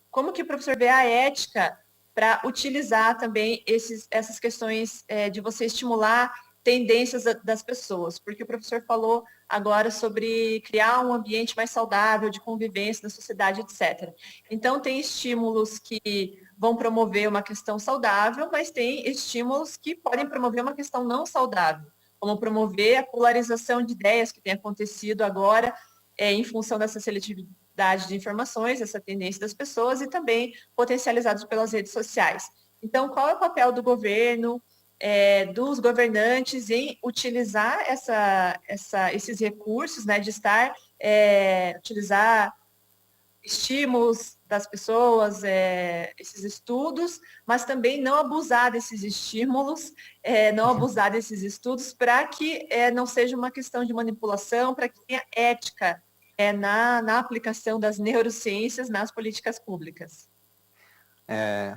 S1: como que o professor vê a ética para utilizar também essas questões de você estimular tendências das pessoas? Porque o professor falou agora sobre criar um ambiente mais saudável, de convivência na sociedade, etc. Então, tem estímulos que vão promover uma questão saudável, mas tem estímulos que podem promover uma questão não saudável, como promover a polarização de ideias que tem acontecido agora em função dessa seletividade de informações, essa tendência das pessoas e também potencializados pelas redes sociais. Então, qual é o papel do governo, dos governantes em utilizar esses recursos, né, de utilizar estímulos das pessoas, esses estudos, mas também não abusar desses estímulos, não abusar desses estudos para que não seja uma questão de manipulação, para que tenha ética na aplicação das neurociências nas políticas públicas.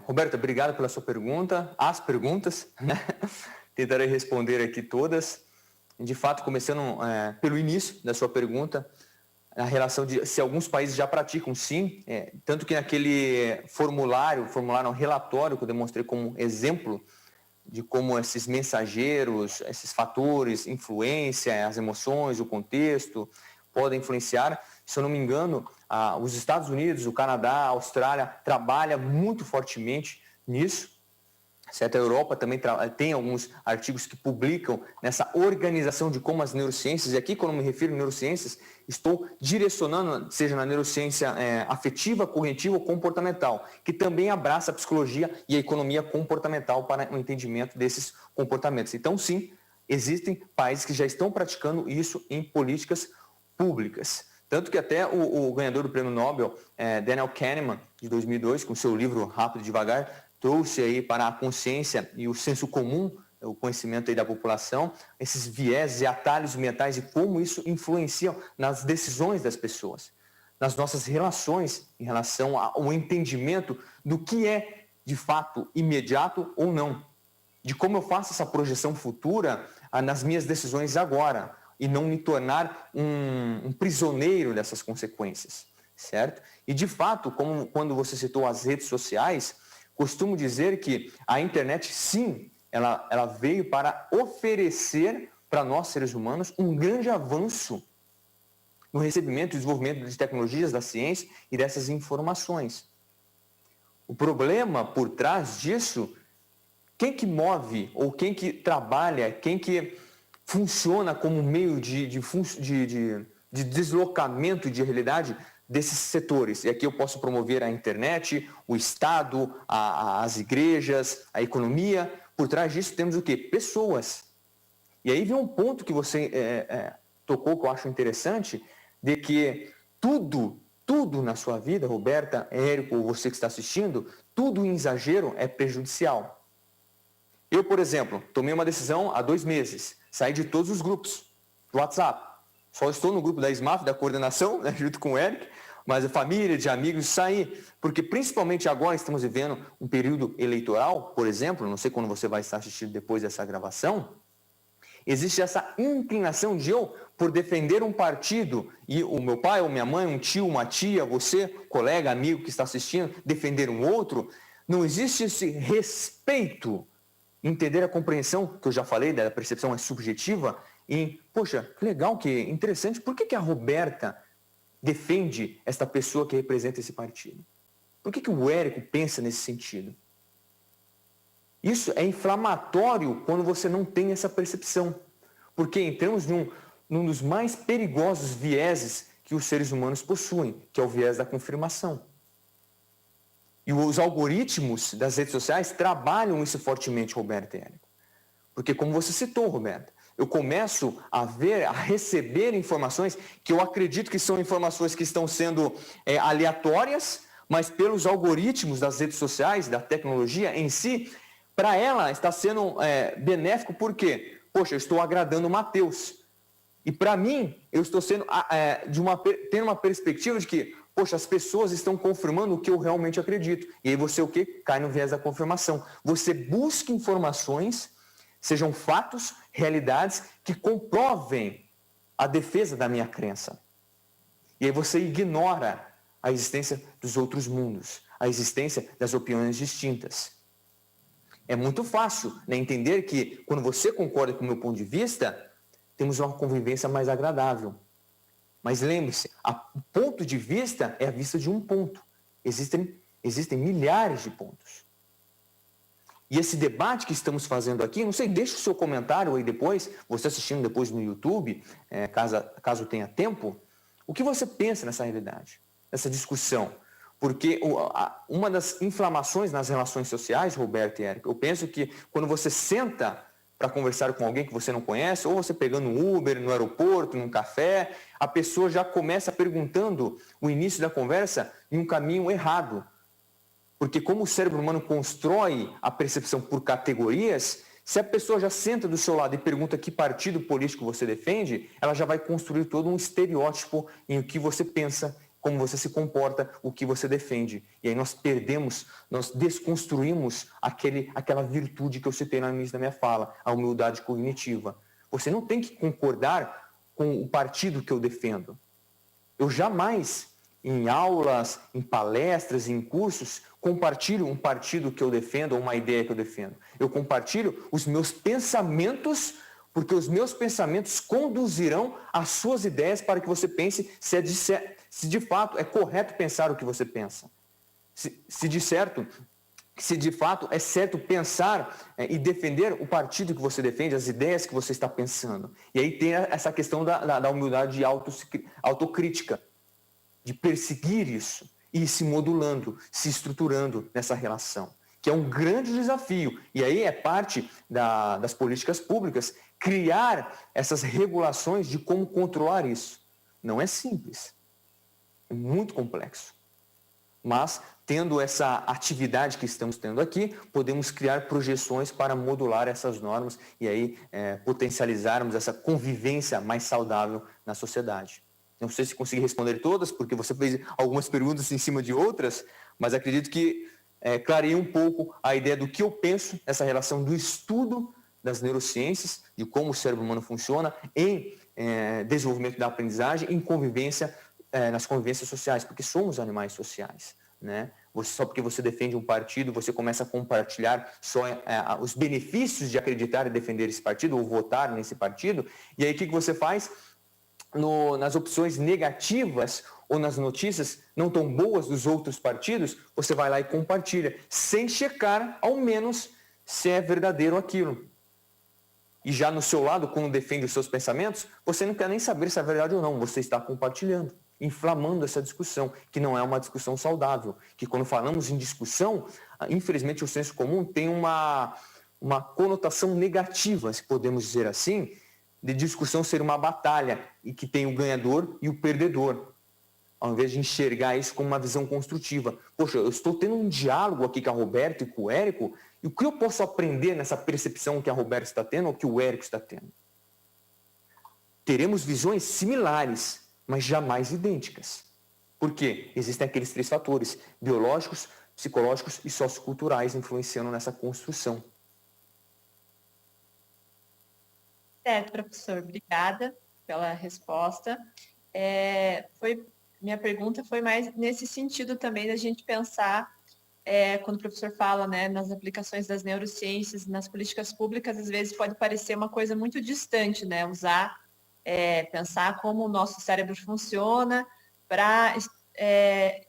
S3: Roberta, obrigado pela sua pergunta, as perguntas, né? Tentarei responder aqui todas. De fato, começando pelo início da sua pergunta, a relação de se alguns países já praticam, sim, tanto que naquele formulário, um relatório que eu demonstrei como exemplo de como esses mensageiros, esses fatores, influência, as emoções, o contexto, podem influenciar. Se eu não me engano, os Estados Unidos, o Canadá, a Austrália trabalham muito fortemente nisso. Certo? A Europa também tem alguns artigos que publicam nessa organização de como as neurociências, e aqui quando me refiro a neurociências, estou direcionando, seja na neurociência afetiva, cognitiva ou comportamental, que também abraça a psicologia e a economia comportamental para o entendimento desses comportamentos. Então, sim, existem países que já estão praticando isso em políticas públicas. Tanto que até o ganhador do prêmio Nobel, Daniel Kahneman, de 2002, com seu livro Rápido e Devagar, trouxe aí para a consciência e o senso comum, o conhecimento aí da população, esses viés e atalhos mentais e como isso influencia nas decisões das pessoas, nas nossas relações em relação ao entendimento do que é de fato imediato ou não, de como eu faço essa projeção futura nas minhas decisões agora e não me tornar um prisioneiro dessas consequências, certo? E de fato, como quando você citou as redes sociais, costumo dizer que a internet, sim, ela veio para oferecer para nós, seres humanos, um grande avanço no recebimento e desenvolvimento de tecnologias, da ciência e dessas informações. O problema por trás disso, quem que move ou quem que trabalha, quem que funciona como meio de deslocamento de realidade desses setores. E aqui eu posso promover a internet, o Estado, as igrejas, a economia. Por trás disso temos o quê? Pessoas. E aí vem um ponto que você tocou, que eu acho interessante, de que tudo na sua vida, Roberta, Érico, ou você que está assistindo, tudo em exagero é prejudicial. Eu, por exemplo, tomei uma decisão há 2 meses, saí de todos os grupos do WhatsApp. Só estou no grupo da SMAF, da coordenação, né, junto com o Eric, mas a família, de amigos, saí. Porque principalmente agora estamos vivendo um período eleitoral, por exemplo, não sei quando você vai estar assistindo depois dessa gravação, existe essa inclinação de eu, por defender um partido, e o meu pai ou minha mãe, um tio, uma tia, você, colega, amigo que está assistindo, defender um outro, não existe esse respeito, entender a compreensão, que eu já falei, da percepção é subjetiva, e, poxa, que legal, que interessante, por que a Roberta defende esta pessoa que representa esse partido? Por que o Érico pensa nesse sentido? Isso é inflamatório quando você não tem essa percepção, porque entramos num dos mais perigosos vieses que os seres humanos possuem, que é o viés da confirmação. E os algoritmos das redes sociais trabalham isso fortemente, Roberta e Érico. Porque como você citou, Roberta, eu começo a receber informações que eu acredito que são informações que estão sendo aleatórias, mas pelos algoritmos das redes sociais, da tecnologia em si, para ela está sendo benéfico porque, poxa, eu estou agradando o Mateus. E para mim, eu estou tendo uma perspectiva de que, poxa, as pessoas estão confirmando o que eu realmente acredito. E aí você o quê? Cai no viés da confirmação. Você busca informações, sejam fatos, realidades, que comprovem a defesa da minha crença. E aí você ignora a existência dos outros mundos, a existência das opiniões distintas. É muito fácil, né, entender que quando você concorda com o meu ponto de vista, temos uma convivência mais agradável. Mas lembre-se, o ponto de vista é a vista de um ponto. Existem milhares de pontos. E esse debate que estamos fazendo aqui, não sei, deixa o seu comentário aí depois, você assistindo depois no YouTube, caso tenha tempo, o que você pensa nessa realidade, nessa discussão? Porque uma das inflamações nas relações sociais, Roberto e Érico, eu penso que quando você senta para conversar com alguém que você não conhece, ou você pegando um Uber no aeroporto, num café, a pessoa já começa perguntando o início da conversa em um caminho errado. Porque como o cérebro humano constrói a percepção por categorias, se a pessoa já senta do seu lado e pergunta que partido político você defende, ela já vai construir todo um estereótipo em o que você pensa, como você se comporta, o que você defende. E aí nós desconstruímos aquela virtude que eu citei no início da minha fala, a humildade cognitiva. Você não tem que concordar com o partido que eu defendo. Eu jamais em aulas, em palestras, em cursos, compartilho um partido que eu defendo ou uma ideia que eu defendo. Eu compartilho os meus pensamentos, porque os meus pensamentos conduzirão as suas ideias para que você pense se de fato é correto pensar o que você pensa. Se de fato é certo pensar e defender o partido que você defende, as ideias que você está pensando. E aí tem essa questão da humildade e autocrítica, de perseguir isso e ir se modulando, se estruturando nessa relação, que é um grande desafio. E aí é parte das políticas públicas criar essas regulações de como controlar isso. Não é simples, é muito complexo. Mas, tendo essa atividade que estamos tendo aqui, podemos criar projeções para modular essas normas e aí potencializarmos essa convivência mais saudável na sociedade. Não sei se consegui responder todas, porque você fez algumas perguntas em cima de outras, mas acredito que clarei um pouco a ideia do que eu penso nessa relação do estudo das neurociências, de como o cérebro humano funciona, em desenvolvimento da aprendizagem, em convivência, nas convivências sociais, porque somos animais sociais, né? Só porque você defende um partido, você começa a compartilhar só os benefícios de acreditar e defender esse partido, ou votar nesse partido, e aí o que você faz? Nas opções negativas ou nas notícias não tão boas dos outros partidos, você vai lá e compartilha, sem checar, ao menos, se é verdadeiro aquilo. E já no seu lado, quando defende os seus pensamentos, você não quer nem saber se é verdade ou não, você está compartilhando, inflamando essa discussão, que não é uma discussão saudável, que quando falamos em discussão, infelizmente o senso comum tem uma conotação negativa, se podemos dizer assim, de discussão ser uma batalha e que tem o ganhador e o perdedor, ao invés de enxergar isso como uma visão construtiva. Poxa, eu estou tendo um diálogo aqui com a Roberta e com o Érico, e o que eu posso aprender nessa percepção que a Roberta está tendo ou que o Érico está tendo? Teremos visões similares, mas jamais idênticas. Por quê? Existem aqueles 3 fatores, biológicos, psicológicos e socioculturais, influenciando nessa construção.
S1: Certo, professor. Obrigada pela resposta. Minha pergunta foi mais nesse sentido também da gente pensar, quando o professor fala, né, nas aplicações das neurociências, nas políticas públicas, às vezes pode parecer uma coisa muito distante, né, pensar como o nosso cérebro funciona para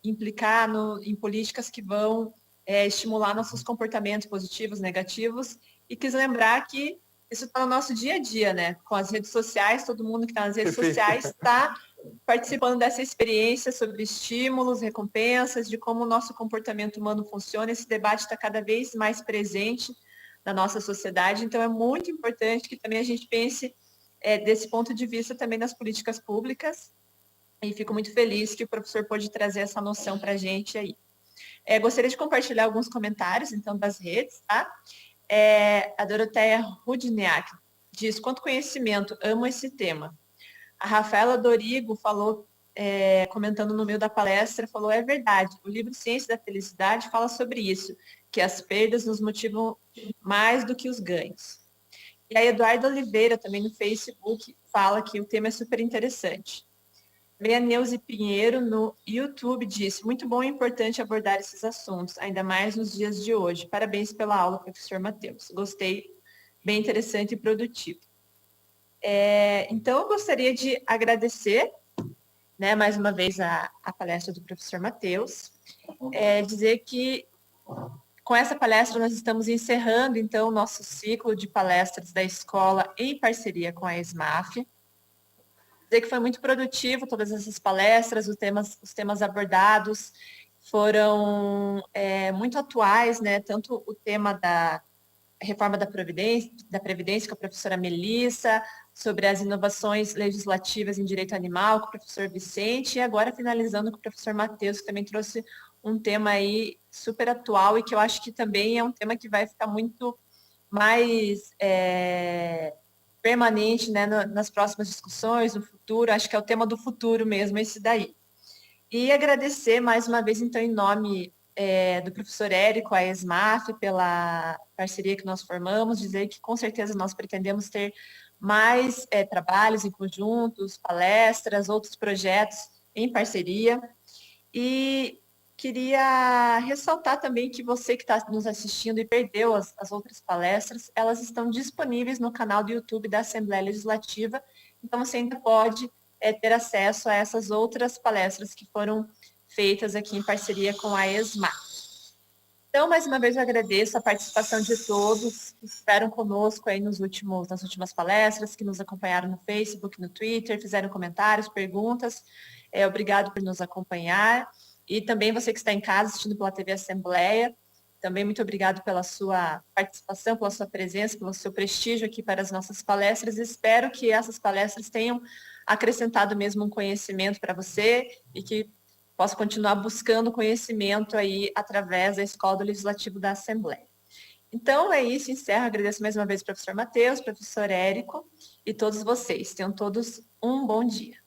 S1: implicar em políticas que vão estimular nossos comportamentos positivos, negativos, e quis lembrar que isso está no nosso dia a dia, né? Com as redes sociais, todo mundo que está nas redes sociais está participando dessa experiência sobre estímulos, recompensas, de como o nosso comportamento humano funciona. Esse debate está cada vez mais presente na nossa sociedade, então é muito importante que também a gente pense desse ponto de vista também nas políticas públicas, e fico muito feliz que o professor pôde trazer essa noção para a gente aí. Gostaria de compartilhar alguns comentários, então, das redes, tá? A Doroteia Rudniak diz: quanto conhecimento, amo esse tema. A Rafaela Dorigo falou, comentando no meio da palestra, falou: é verdade, o livro Ciência da Felicidade fala sobre isso, que as perdas nos motivam mais do que os ganhos. E a Eduarda Oliveira, também no Facebook, fala que o tema é super interessante. A Neuze Pinheiro, no YouTube, disse: muito bom e importante abordar esses assuntos, ainda mais nos dias de hoje. Parabéns pela aula, professor Matheus. Gostei, bem interessante e produtivo. Então, eu gostaria de agradecer, né, mais uma vez a palestra do professor Matheus, dizer que com essa palestra nós estamos encerrando, então, o nosso ciclo de palestras da escola em parceria com a ESMAF. Dizer que foi muito produtivo todas essas palestras, os temas abordados foram muito atuais, né? Tanto o tema da reforma da Previdência com a professora Melissa, sobre as inovações legislativas em direito animal com o professor Vicente, e agora finalizando com o professor Matheus, que também trouxe um tema aí super atual e que eu acho que também é um tema que vai ficar muito mais permanente, né, nas próximas discussões, no futuro. Acho que é o tema do futuro mesmo, esse daí. E agradecer mais uma vez, então, em nome do professor Érico, a ESMAF, pela parceria que nós formamos, dizer que com certeza nós pretendemos ter mais trabalhos em conjuntos, palestras, outros projetos em parceria. E queria ressaltar também que você que está nos assistindo e perdeu as outras palestras, elas estão disponíveis no canal do YouTube da Assembleia Legislativa, então você ainda pode ter acesso a essas outras palestras que foram feitas aqui em parceria com a ESMA. Então, mais uma vez, eu agradeço a participação de todos que estiveram conosco aí nas últimas palestras, que nos acompanharam no Facebook, no Twitter, fizeram comentários, perguntas. Obrigado por nos acompanhar. E também você que está em casa assistindo pela TV Assembleia, também muito obrigado pela sua participação, pela sua presença, pelo seu prestígio aqui para as nossas palestras. Espero que essas palestras tenham acrescentado mesmo um conhecimento para você e que possa continuar buscando conhecimento aí através da Escola do Legislativo da Assembleia. Então, é isso, encerro. Agradeço mais uma vez ao professor Matheus, professor Érico e todos vocês. Tenham todos um bom dia.